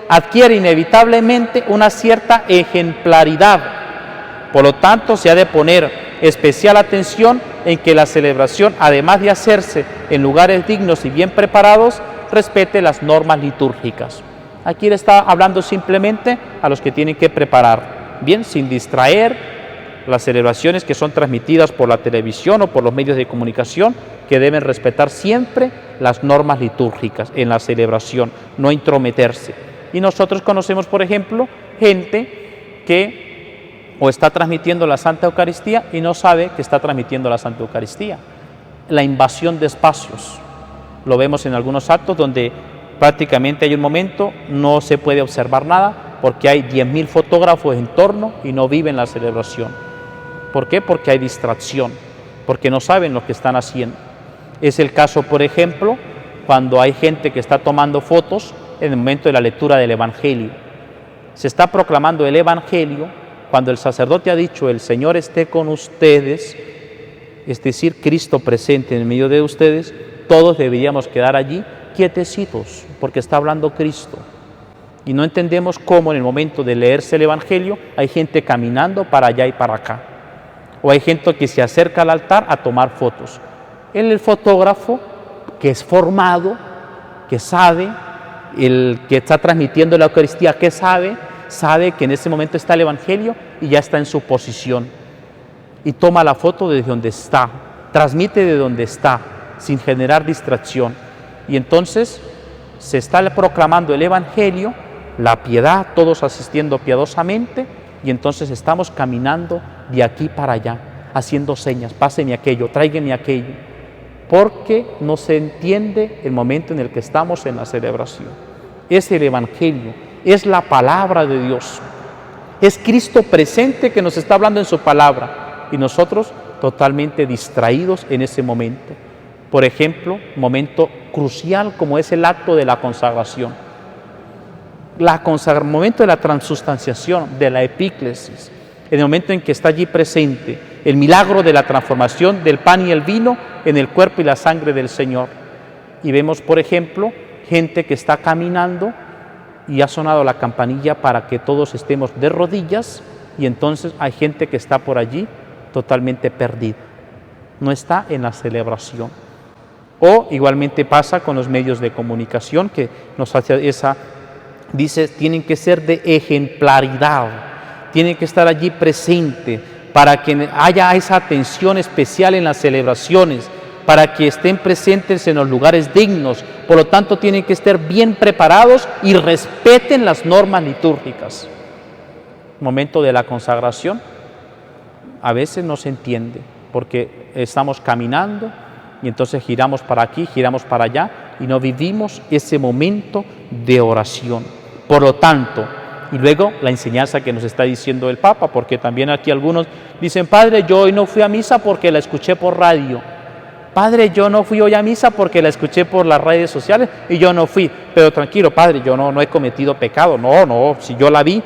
adquiere inevitablemente una cierta ejemplaridad. Por lo tanto, se ha de poner especial atención en que la celebración, además de hacerse en lugares dignos y bien preparados, respete las normas litúrgicas. Aquí le está hablando simplemente a los que tienen que preparar, bien, sin distraer las celebraciones que son transmitidas por la televisión o por los medios de comunicación, que deben respetar siempre las normas litúrgicas en la celebración, no intrometerse. Y nosotros conocemos, por ejemplo, gente que o está transmitiendo la Santa Eucaristía y no sabe que está transmitiendo la Santa Eucaristía. La invasión de espacios. Lo vemos en algunos actos donde prácticamente hay un momento, no se puede observar nada porque hay 10.000 fotógrafos en torno y no viven la celebración. ¿Por qué? Porque hay distracción, porque no saben lo que están haciendo. Es el caso, por ejemplo, cuando hay gente que está tomando fotos en el momento de la lectura del Evangelio. Se está proclamando el Evangelio. Cuando el sacerdote ha dicho, el Señor esté con ustedes, es decir, Cristo presente en medio de ustedes, todos deberíamos quedar allí quietecitos, porque está hablando Cristo. Y no entendemos cómo en el momento de leerse el Evangelio hay gente caminando para allá y para acá. O hay gente que se acerca al altar a tomar fotos. El fotógrafo, que es formado, que sabe, el que está transmitiendo la Eucaristía, que sabe que en ese momento está el Evangelio y ya está en su posición. Y toma la foto desde donde está, transmite de donde está, sin generar distracción. Y entonces se está proclamando el Evangelio, la piedad, todos asistiendo piadosamente, y entonces estamos caminando de aquí para allá, haciendo señas, páseme aquello, tráigame aquello, porque no se entiende el momento en el que estamos en la celebración. Es el Evangelio, es la palabra de Dios, es Cristo presente que nos está hablando en su palabra, y nosotros totalmente distraídos en ese momento. Por ejemplo, momento crucial como es el acto de la consagración. Momento de la transustanciación, de la epíclesis, en el momento en que está allí presente el milagro de la transformación del pan y el vino en el cuerpo y la sangre del Señor. Y vemos, por ejemplo, gente que está caminando y ha sonado la campanilla para que todos estemos de rodillas, y entonces hay gente que está por allí totalmente perdida, no está en la celebración. O igualmente pasa con los medios de comunicación, que nos hace dice, tienen que ser de ejemplaridad, tienen que estar allí presente para que haya esa atención especial en las celebraciones, para que estén presentes en los lugares dignos. Por lo tanto, tienen que estar bien preparados y respeten las normas litúrgicas. Momento de la consagración, a veces no se entiende, porque estamos caminando y entonces giramos para aquí, giramos para allá y no vivimos ese momento de oración. Por lo tanto, y luego la enseñanza que nos está diciendo el Papa, porque también aquí algunos dicen, Padre, yo hoy no fui a misa porque la escuché por radio. Padre, yo no fui hoy a misa porque la escuché por las redes sociales y yo no fui. Pero tranquilo, Padre, yo no he cometido pecado. No, si yo la vi.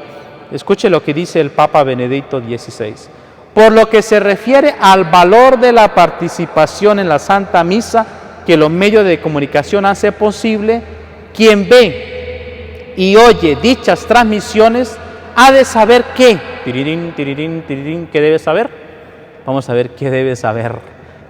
Escuche lo que dice el Papa Benedicto XVI. Por lo que se refiere al valor de la participación en la Santa Misa que los medios de comunicación hacen posible, quien ve y oye dichas transmisiones ha de saber qué. ¿Qué debe saber? Vamos a ver qué debe saber.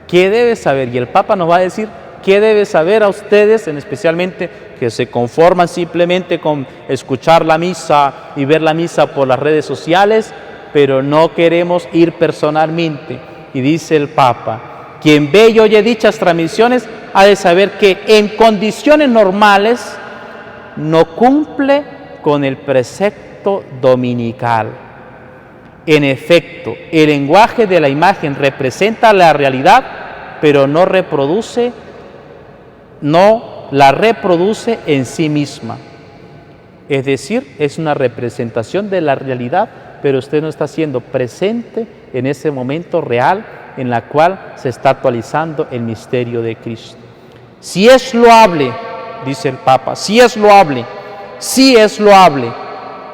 ¿Qué debe saber? Y el Papa nos va a decir qué debe saber a ustedes, especialmente que se conforman simplemente con escuchar la misa y ver la misa por las redes sociales, pero no queremos ir personalmente. Y dice el Papa, quien ve y oye dichas transmisiones ha de saber que en condiciones normales no cumple con el precepto dominical. En efecto, el lenguaje de la imagen representa la realidad, pero no la reproduce en sí misma. Es decir, es una representación de la realidad, pero usted no está siendo presente en ese momento real en la cual se está actualizando el misterio de Cristo. Si es loable, dice el Papa, sí es loable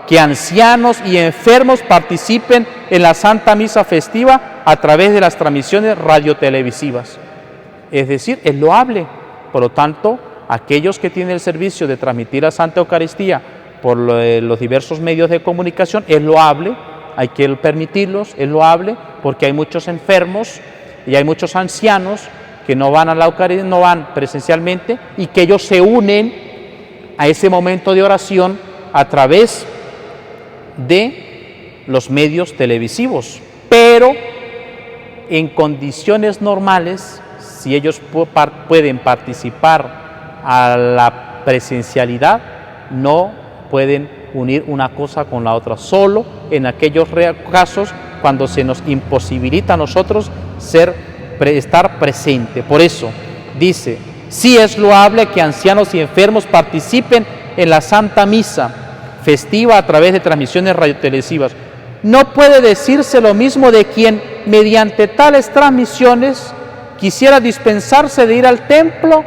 que ancianos y enfermos participen en la Santa Misa festiva a través de las transmisiones radiotelevisivas. Es decir, es loable. Por lo tanto, aquellos que tienen el servicio de transmitir la Santa Eucaristía por los diversos medios de comunicación, es loable, hay que permitirlos, es loable, porque hay muchos enfermos y hay muchos ancianos que no van a la Eucaristía, no van presencialmente, y que ellos se unen a ese momento de oración a través de los medios televisivos. Pero en condiciones normales, si ellos pueden participar a la presencialidad, no pueden unir una cosa con la otra, solo en aquellos casos cuando se nos imposibilita a nosotros estar presente. Por eso dice, sí es loable que ancianos y enfermos participen en la Santa Misa festiva a través de transmisiones radiotelevisivas. No puede decirse lo mismo de quien mediante tales transmisiones quisiera dispensarse de ir al templo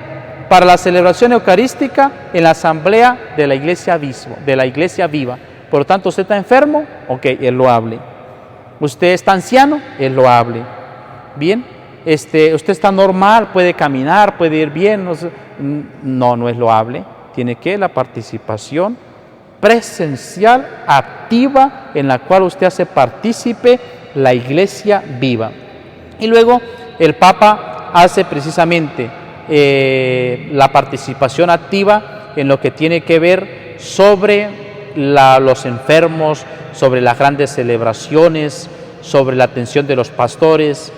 para la celebración eucarística en la asamblea de la iglesia viva. Por lo tanto, ¿usted está enfermo? Ok, es loable. ¿Usted está anciano? Es loable. Bien, ¿usted está normal? ¿Puede caminar? ¿Puede ir bien? No es loable. Tiene que la participación presencial, activa, en la cual usted hace partícipe la iglesia viva. Y luego el Papa hace precisamente la participación activa en lo que tiene que ver sobre los enfermos, sobre las grandes celebraciones, sobre la atención de los pastores,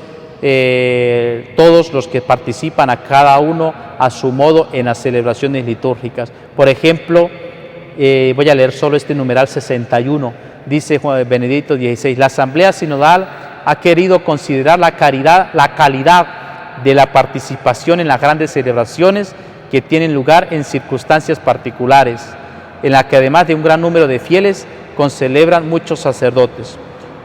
todos los que participan a cada uno a su modo en las celebraciones litúrgicas. Por ejemplo, voy a leer solo este numeral 61, dice Juan Benedicto XVI, la Asamblea Sinodal ha querido considerar la calidad de la participación en las grandes celebraciones que tienen lugar en circunstancias particulares, en la que además de un gran número de fieles, concelebran muchos sacerdotes.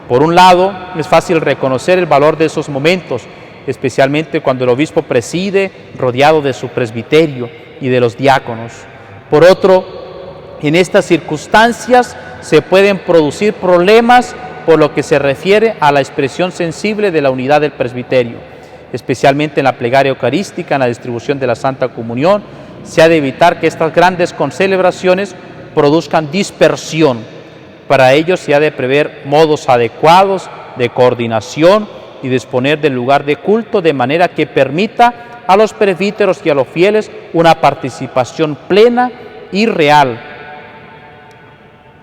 Por un lado, es fácil reconocer el valor de esos momentos, especialmente cuando el obispo preside rodeado de su presbiterio y de los diáconos. Por otro, en estas circunstancias se pueden producir problemas por lo que se refiere a la expresión sensible de la unidad del presbiterio, especialmente en la plegaria eucarística, en la distribución de la Santa Comunión. Se ha de evitar que estas grandes concelebraciones produzcan dispersión. Para ello se ha de prever modos adecuados de coordinación y disponer del lugar de culto de manera que permita a los presbíteros y a los fieles una participación plena y real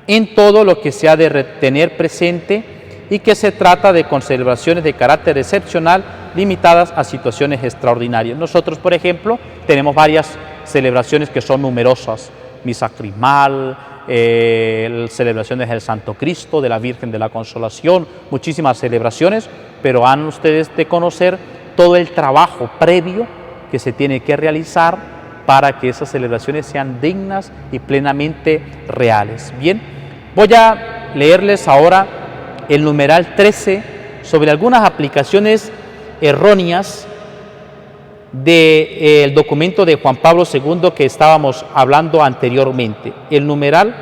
en todo lo que se ha de tener presente, y que se trata de concelebraciones de carácter excepcional limitadas a situaciones extraordinarias. Nosotros, por ejemplo, tenemos varias celebraciones que son numerosas: misa crismal, celebraciones del Santo Cristo, de la Virgen de la Consolación, muchísimas celebraciones, pero han ustedes de conocer todo el trabajo previo que se tiene que realizar para que esas celebraciones sean dignas y plenamente reales. Bien, voy a leerles ahora el numeral 13 sobre algunas aplicaciones erróneas del documento de Juan Pablo II que estábamos hablando anteriormente. El numeral,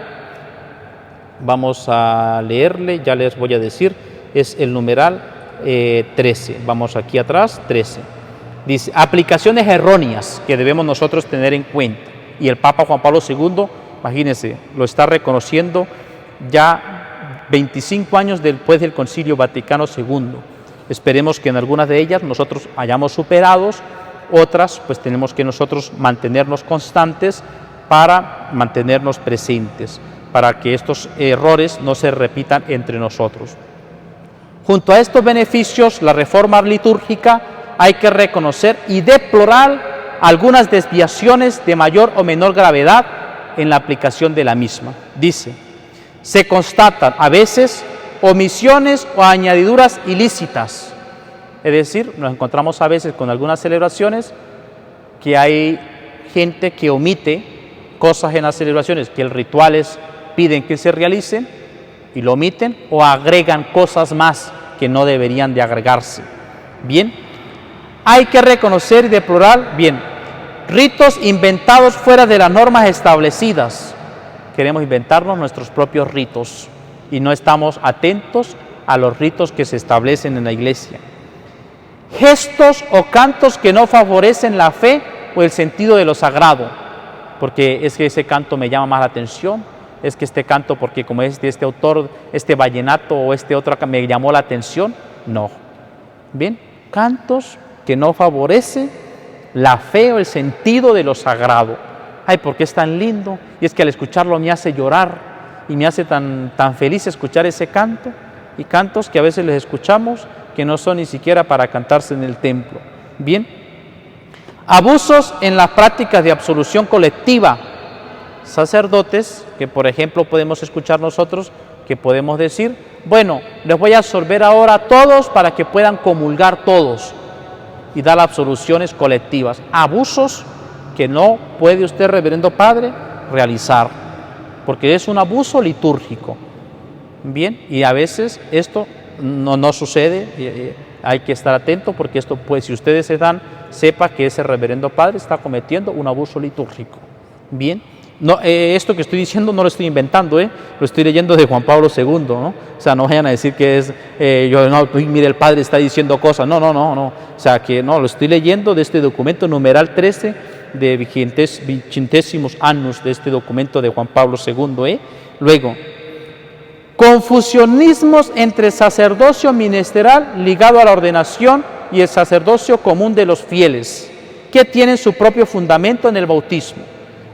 vamos a leerle, ya les voy a decir, es el numeral 13. Vamos aquí atrás, 13. Dice, aplicaciones erróneas que debemos nosotros tener en cuenta. Y el Papa Juan Pablo II, imagínense, lo está reconociendo ya 25 años después del Concilio Vaticano II. Esperemos que en algunas de ellas nosotros hayamos superado, otras pues tenemos que nosotros mantenernos constantes para mantenernos presentes, para que estos errores no se repitan entre nosotros. Junto a estos beneficios, la reforma litúrgica, hay que reconocer y deplorar algunas desviaciones de mayor o menor gravedad en la aplicación de la misma. Dice, se constatan a veces omisiones o añadiduras ilícitas. Es decir, nos encontramos a veces con algunas celebraciones que hay gente que omite cosas en las celebraciones que el rituales piden que se realicen y lo omiten, o agregan cosas más que no deberían de agregarse. Bien, hay que reconocer y deplorar, bien, ritos inventados fuera de las normas establecidas. Queremos inventarnos nuestros propios ritos y no estamos atentos a los ritos que se establecen en la iglesia. Gestos o cantos que no favorecen la fe o el sentido de lo sagrado, porque es que ese canto me llama más la atención, es que este canto porque como es de este autor, este vallenato o este otro me llamó la atención. No. Bien, cantos que no favorecen la fe o el sentido de lo sagrado. Ay, porque es tan lindo, y es que al escucharlo me hace llorar y me hace tan feliz escuchar ese canto, y cantos que a veces les escuchamos que no son ni siquiera para cantarse en el templo. Bien, abusos en las prácticas de absolución colectiva. Sacerdotes que, por ejemplo, podemos escuchar nosotros, que podemos decir, bueno, les voy a absolver ahora a todos para que puedan comulgar todos, y dar absoluciones colectivas. Abusos que no puede usted, reverendo padre, realizar, porque es un abuso litúrgico. Bien, y a veces esto no sucede, hay que estar atento, porque esto, pues, si ustedes se dan, sepa que ese reverendo padre está cometiendo un abuso litúrgico. Bien, no, esto que estoy diciendo no lo estoy inventando, lo estoy leyendo de Juan Pablo II, ¿no? O sea, no vayan a decir que es, mire, el padre está diciendo cosas, no, o sea, que no, lo estoy leyendo de este documento numeral 13 de Vigintésimos Annus, de este documento de Juan Pablo II, Luego, confusionismos entre sacerdocio ministerial ligado a la ordenación y el sacerdocio común de los fieles, que tienen su propio fundamento en el bautismo.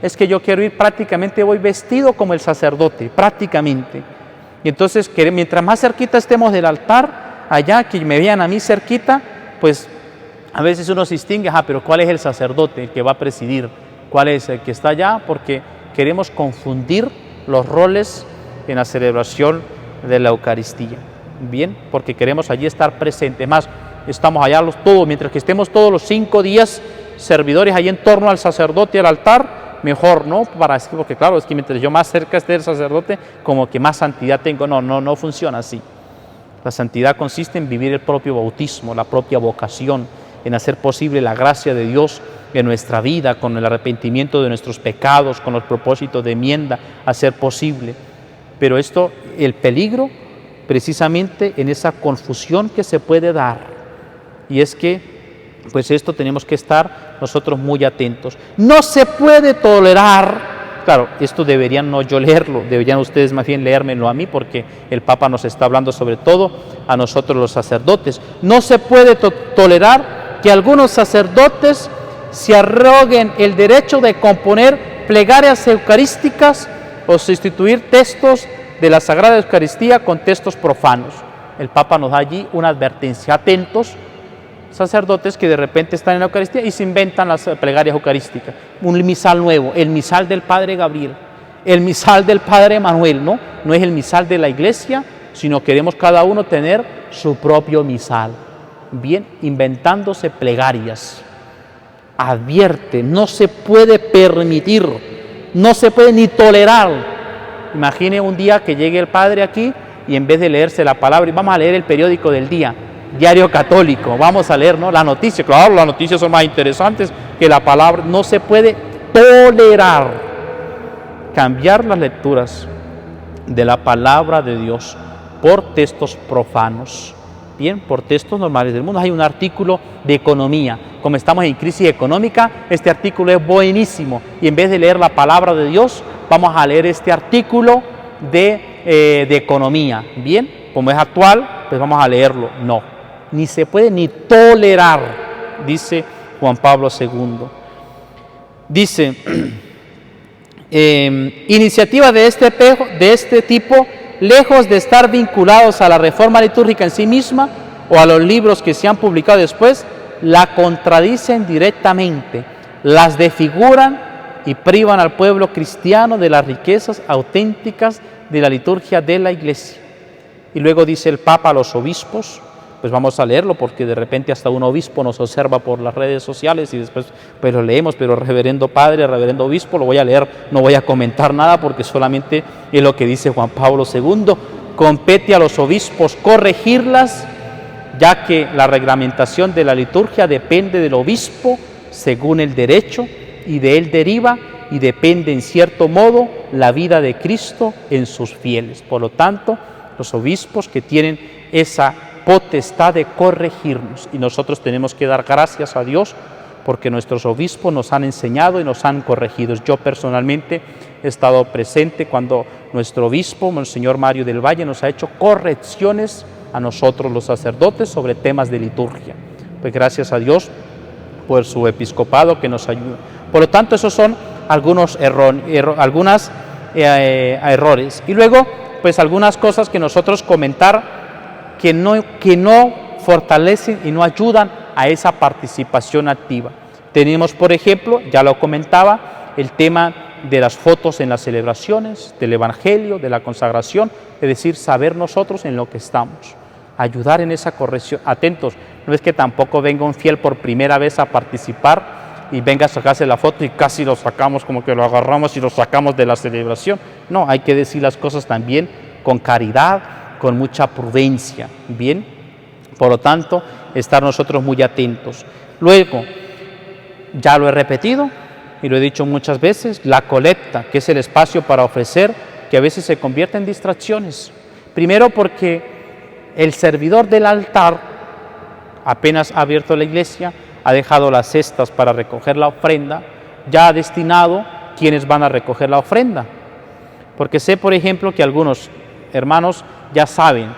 Es que yo quiero ir prácticamente, voy vestido como el sacerdote, prácticamente. Y entonces, mientras más cerquita estemos del altar, allá, que me vean a mí cerquita, pues a veces uno se distingue, pero ¿cuál es el sacerdote, el que va a presidir? ¿Cuál es el que está allá? Porque queremos confundir los roles en la celebración de la Eucaristía. Bien, porque queremos allí estar presentes. Más, estamos allá todos, mientras que estemos todos los 5 días servidores allí en torno al sacerdote y al altar, mejor, ¿no? Porque claro, es que mientras yo más cerca esté del sacerdote, como que más santidad tengo. No funciona así. La santidad consiste en vivir el propio bautismo, la propia vocación, en hacer posible la gracia de Dios en nuestra vida, con el arrepentimiento de nuestros pecados, con los propósitos de enmienda, hacer posible. Pero esto, el peligro, precisamente en esa confusión que se puede dar, y es que pues esto tenemos que estar nosotros muy atentos. No se puede tolerar, claro, esto deberían no yo leerlo, deberían ustedes más bien leérmelo a mí, porque el Papa nos está hablando sobre todo a nosotros los sacerdotes. No se puede tolerar que algunos sacerdotes se arroguen el derecho de componer plegarias eucarísticas o sustituir textos de la Sagrada Eucaristía con textos profanos. El Papa nos da allí una advertencia: atentos, sacerdotes que de repente están en la Eucaristía y se inventan las plegarias eucarísticas, un misal nuevo, el misal del Padre Gabriel, el misal del Padre Manuel, no es el misal de la iglesia, sino queremos cada uno tener su propio misal, bien, inventándose plegarias. Advierte, no se puede permitir, no se puede ni tolerar. Imagine un día que llegue el Padre aquí y en vez de leerse la palabra, y vamos a leer el periódico del día, Diario Católico, vamos a leer, ¿no?, la noticia. Claro, las noticias son más interesantes que la palabra. No se puede tolerar cambiar las lecturas de la palabra de Dios por textos profanos, bien, por textos normales del mundo. Hay un artículo de economía, como estamos en crisis económica, este artículo es buenísimo, y en vez de leer la palabra de Dios, vamos a leer este artículo de economía, bien, como es actual, pues vamos a leerlo. No, ni se puede ni tolerar, dice Juan Pablo II. Dice, iniciativas de este tipo, lejos de estar vinculados a la reforma litúrgica en sí misma o a los libros que se han publicado después, la contradicen directamente, las desfiguran y privan al pueblo cristiano de las riquezas auténticas de la liturgia de la Iglesia. Y luego dice el Papa a los obispos: pues vamos a leerlo, porque de repente hasta un obispo nos observa por las redes sociales y después pues lo leemos, pero reverendo padre, reverendo obispo, lo voy a leer, no voy a comentar nada porque solamente es lo que dice Juan Pablo II, compete a los obispos corregirlas, ya que la reglamentación de la liturgia depende del obispo según el derecho y de él deriva y depende en cierto modo la vida de Cristo en sus fieles. Por lo tanto, los obispos que tienen esa potestad de corregirnos, y nosotros tenemos que dar gracias a Dios porque nuestros obispos nos han enseñado y nos han corregido. Yo personalmente he estado presente cuando nuestro obispo, Monseñor Mario del Valle, nos ha hecho correcciones a nosotros los sacerdotes sobre temas de liturgia. Pues gracias a Dios por su episcopado que nos ayuda. Por lo tanto, esos son algunos errores. Y luego, pues algunas cosas que nosotros comentar que no fortalecen y no ayudan a esa participación activa. Tenemos, por ejemplo, ya lo comentaba, el tema de las fotos en las celebraciones, del Evangelio, de la consagración, es decir, saber nosotros en lo que estamos, ayudar en esa corrección, atentos, no es que tampoco venga un fiel por primera vez a participar y venga a sacarse la foto y casi lo sacamos, como que lo agarramos y lo sacamos de la celebración. No, hay que decir las cosas también con caridad, con mucha prudencia, ¿bien? Por lo tanto, estar nosotros muy atentos. Luego, ya lo he repetido y lo he dicho muchas veces, la colecta, que es el espacio para ofrecer, que a veces se convierte en distracciones. Primero porque el servidor del altar, apenas ha abierto la iglesia, ha dejado las cestas para recoger la ofrenda, ya ha destinado quienes van a recoger la ofrenda. Porque sé, por ejemplo, que algunos hermanos ya saben,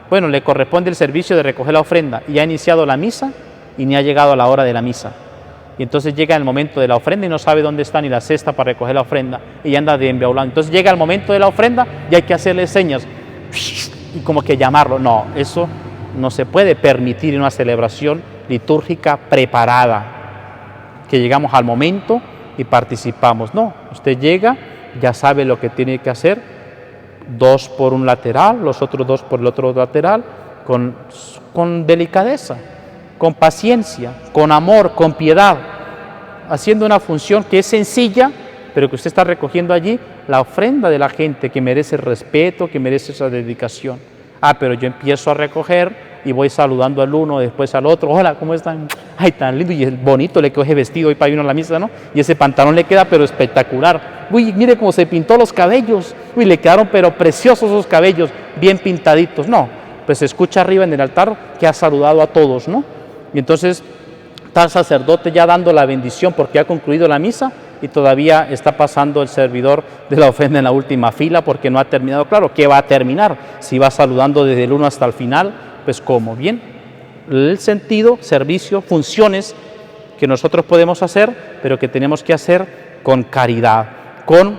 bueno, le corresponde el servicio de recoger la ofrenda y ha iniciado la misa y ni ha llegado a la hora de la misa. Y entonces llega el momento de la ofrenda y no sabe dónde está ni la cesta para recoger la ofrenda y anda deambulando. Entonces llega el momento de la ofrenda y hay que hacerle señas y como que llamarlo. No, eso no se puede permitir en una celebración litúrgica preparada, que llegamos al momento y participamos. No, usted llega, ya sabe lo que tiene que hacer, 2 por un lateral, los otros 2 por el otro lateral, con delicadeza, con paciencia, con amor, con piedad, haciendo una función que es sencilla, pero que usted está recogiendo allí la ofrenda de la gente que merece respeto, que merece esa dedicación. Pero yo empiezo a recoger y voy saludando al uno, después al otro. Hola, ¿cómo están? Ay, tan lindo y es bonito, le quedó ese vestido hoy para irnos a la misa, ¿no? Y ese pantalón le queda pero espectacular. Uy, mire cómo se pintó los cabellos. Uy, le quedaron pero preciosos esos cabellos, bien pintaditos. No, pues se escucha arriba en el altar que ha saludado a todos, ¿no? Y entonces está el sacerdote ya dando la bendición porque ha concluido la misa y todavía está pasando el servidor de la ofrenda en la última fila porque no ha terminado. Claro, ¿qué va a terminar? Si va saludando desde el 1 hasta el final, pues ¿cómo? Bien, el sentido, servicio, funciones que nosotros podemos hacer, pero que tenemos que hacer con caridad, con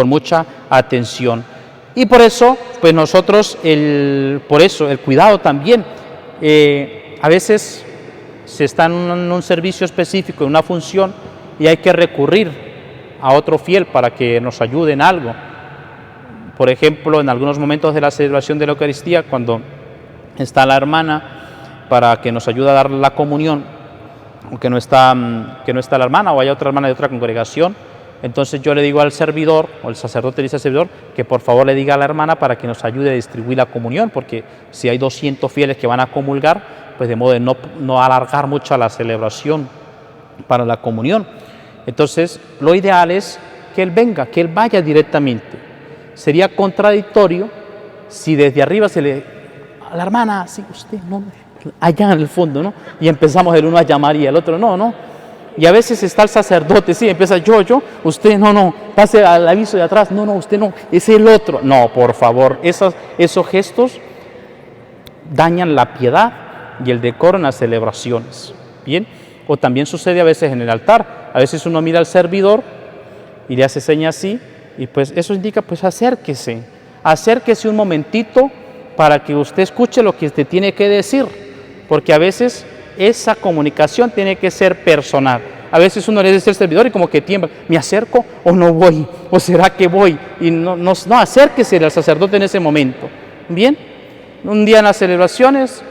mucha atención. Y por eso, pues nosotros, el cuidado también. A veces se está en un servicio específico, en una función, y hay que recurrir a otro fiel para que nos ayude en algo. Por ejemplo, en algunos momentos de la celebración de la Eucaristía, cuando está la hermana para que nos ayude a dar la comunión, que no está la hermana o hay otra hermana de otra congregación, entonces yo le digo al servidor, o el sacerdote le dice al servidor, que por favor le diga a la hermana para que nos ayude a distribuir la comunión, porque si hay 200 fieles que van a comulgar, pues de modo de no alargar mucho la celebración para la comunión. Entonces, lo ideal es que él venga, que él vaya directamente. Sería contradictorio si desde arriba se le... A la hermana, sí, usted, no, allá en el fondo, ¿no? Y empezamos el uno a llamar y el otro, no. Y a veces está el sacerdote, sí, empieza yo, usted, no, pase al aviso de atrás, no, usted no, es el otro. No, por favor, esos gestos dañan la piedad y el decoro en las celebraciones, ¿bien? O también sucede a veces en el altar, a veces uno mira al servidor y le hace señas así, y pues eso indica, pues acérquese un momentito para que usted escuche lo que usted tiene que decir, porque a veces esa comunicación tiene que ser personal. A veces uno le dice al servidor y como que tiembla, ¿me acerco o no voy? ¿O será que voy? Y no acérquese al sacerdote en ese momento, ¿bien? un día en las celebraciones,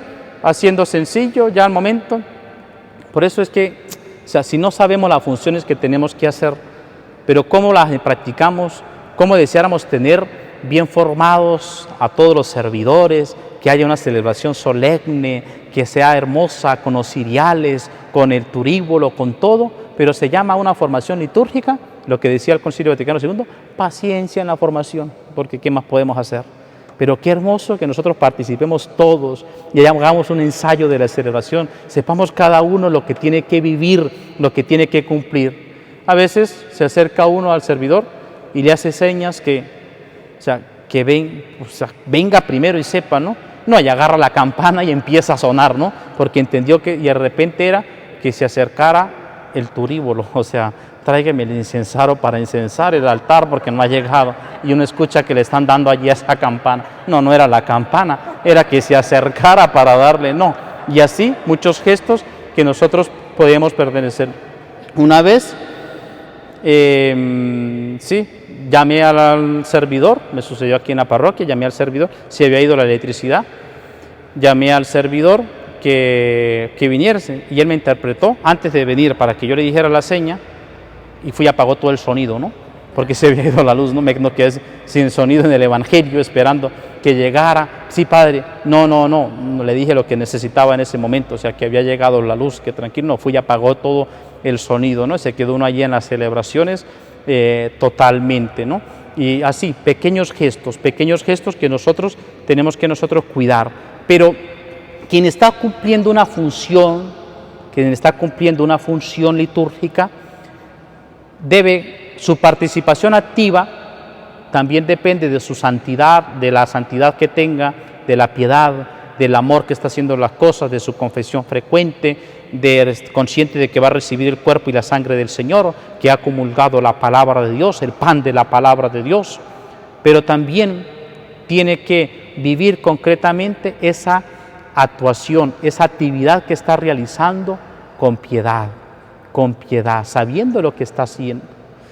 haciendo sencillo, ya al momento. Por eso es que, o sea, si no sabemos las funciones que tenemos que hacer, pero cómo las practicamos, cómo deseáramos tener bien formados a todos los servidores, que haya una celebración solemne, que sea hermosa, con los ciriales, con el turíbulo, con todo, pero se llama una formación litúrgica, lo que decía el Concilio Vaticano II, paciencia en la formación, porque ¿qué más podemos hacer? Pero qué hermoso que nosotros participemos todos y hagamos un ensayo de la celebración, sepamos cada uno lo que tiene que vivir, lo que tiene que cumplir. A veces se acerca uno al servidor y le hace señas que venga primero y sepa, ¿no? No, y agarra la campana y empieza a sonar, ¿no? Porque entendió que y de repente era que se acercara el turíbulo, o sea, tráigame el incensario para incensar el altar porque no ha llegado. Y uno escucha que le están dando allí esa campana. No, no era la campana, era que se acercara para darle, no. Y así muchos gestos que nosotros podemos pertenecer. Una vez, llamé al servidor, me sucedió aquí en la parroquia, llamé al servidor, se había ido la electricidad, llamé al servidor que viniese y él me interpretó antes de venir para que yo le dijera la seña y fui y apagó todo el sonido, ¿no? Porque se había ido la luz, no me quedé sin sonido en el evangelio esperando que llegara. Sí, padre, no, le dije lo que necesitaba en ese momento, o sea, que había llegado la luz, que tranquilo, no, fui y apagó todo el sonido, ¿no? Se quedó uno allí en las celebraciones totalmente, ¿no? Y así, pequeños gestos que nosotros tenemos que cuidar, pero quien está cumpliendo una función litúrgica, su participación activa también depende de su santidad, de la santidad que tenga, de la piedad, del amor que está haciendo las cosas, de su confesión frecuente, consciente de que va a recibir el cuerpo y la sangre del Señor, que ha comulgado la palabra de Dios, el pan de la palabra de Dios, pero también tiene que vivir concretamente esa actuación, esa actividad que está realizando con piedad, sabiendo lo que está haciendo,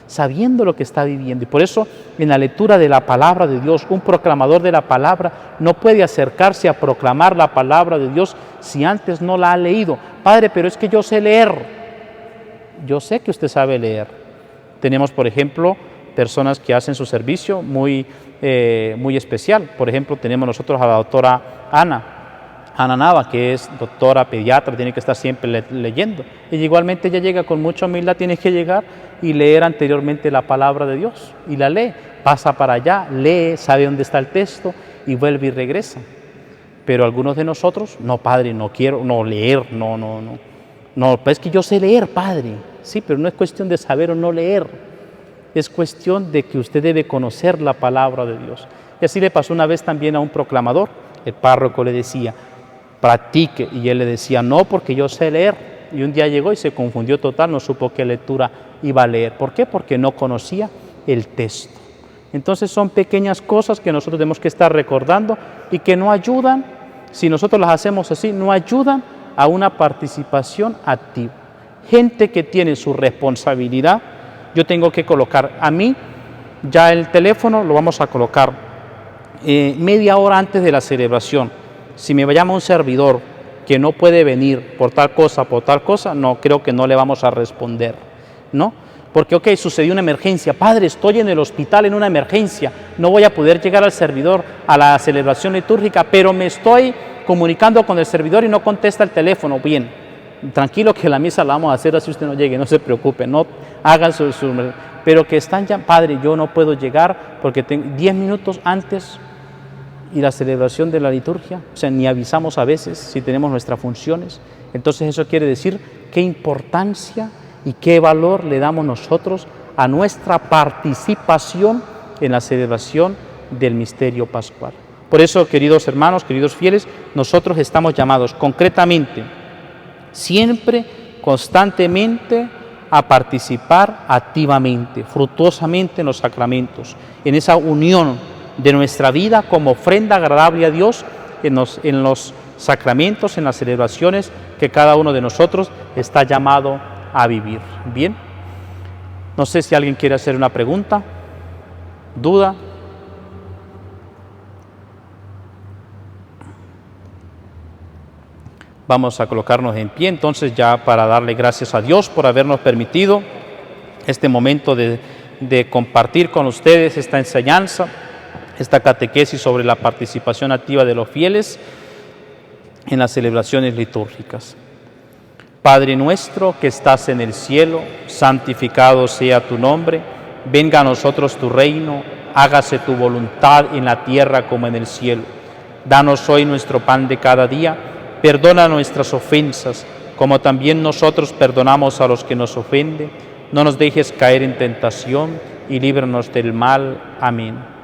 sabiendo lo que está viviendo. Y por eso en la lectura de la palabra de Dios, un proclamador de la palabra no puede acercarse a proclamar la palabra de Dios si antes no la ha leído. Padre, pero es que yo sé leer. Yo sé que usted sabe leer. Tenemos, por ejemplo, personas que hacen su servicio muy especial. Por ejemplo, tenemos nosotros a la doctora Ana Nava, que es doctora pediatra, tiene que estar siempre leyendo. Y igualmente ella llega con mucha humildad, tiene que llegar y leer anteriormente la palabra de Dios. Y la lee, pasa para allá, lee, sabe dónde está el texto y vuelve y regresa. Pero algunos de nosotros, no, padre, no quiero, no leer, no, pues es que yo sé leer, padre. Sí, pero no es cuestión de saber o no leer. Es cuestión de que usted debe conocer la palabra de Dios. Y así le pasó una vez también a un proclamador. El párroco le decía, practique, y él le decía, no, porque yo sé leer. Y un día llegó y se confundió total, no supo qué lectura iba a leer. ¿Por qué? Porque no conocía el texto. Entonces son pequeñas cosas que nosotros tenemos que estar recordando y que no ayudan, si nosotros las hacemos así, no ayudan a una participación activa. Gente que tiene su responsabilidad, yo tengo que colocar, a mí ya el teléfono lo vamos a colocar media hora antes de la celebración. Si me llama un servidor que no puede venir por tal cosa, no, creo que no le vamos a responder, ¿no? Porque, sucedió una emergencia, padre, estoy en el hospital en una emergencia, no voy a poder llegar al servidor a la celebración litúrgica, pero me estoy comunicando con el servidor y no contesta el teléfono. Bien, tranquilo que la misa la vamos a hacer así usted no llegue, no se preocupe, no hagan pero que están ya, padre, yo no puedo llegar porque tengo 10 minutos antes y la celebración de la liturgia, o sea, ni avisamos a veces si tenemos nuestras funciones. Entonces eso quiere decir qué importancia y qué valor le damos nosotros a nuestra participación en la celebración del misterio pascual. Por eso, queridos hermanos, queridos fieles, nosotros estamos llamados concretamente, siempre, constantemente, a participar activamente, fructuosamente en los sacramentos, en esa unión de nuestra vida como ofrenda agradable a Dios en los sacramentos, en las celebraciones que cada uno de nosotros está llamado a vivir. Bien, no sé si alguien quiere hacer una pregunta, duda. Vamos a colocarnos en pie entonces ya para darle gracias a Dios por habernos permitido este momento de compartir con ustedes esta enseñanza, esta catequesis sobre la participación activa de los fieles en las celebraciones litúrgicas. Padre nuestro que estás en el cielo, santificado sea tu nombre, venga a nosotros tu reino, hágase tu voluntad en la tierra como en el cielo. Danos hoy nuestro pan de cada día, perdona nuestras ofensas, como también nosotros perdonamos a los que nos ofenden. No nos dejes caer en tentación y líbranos del mal. Amén.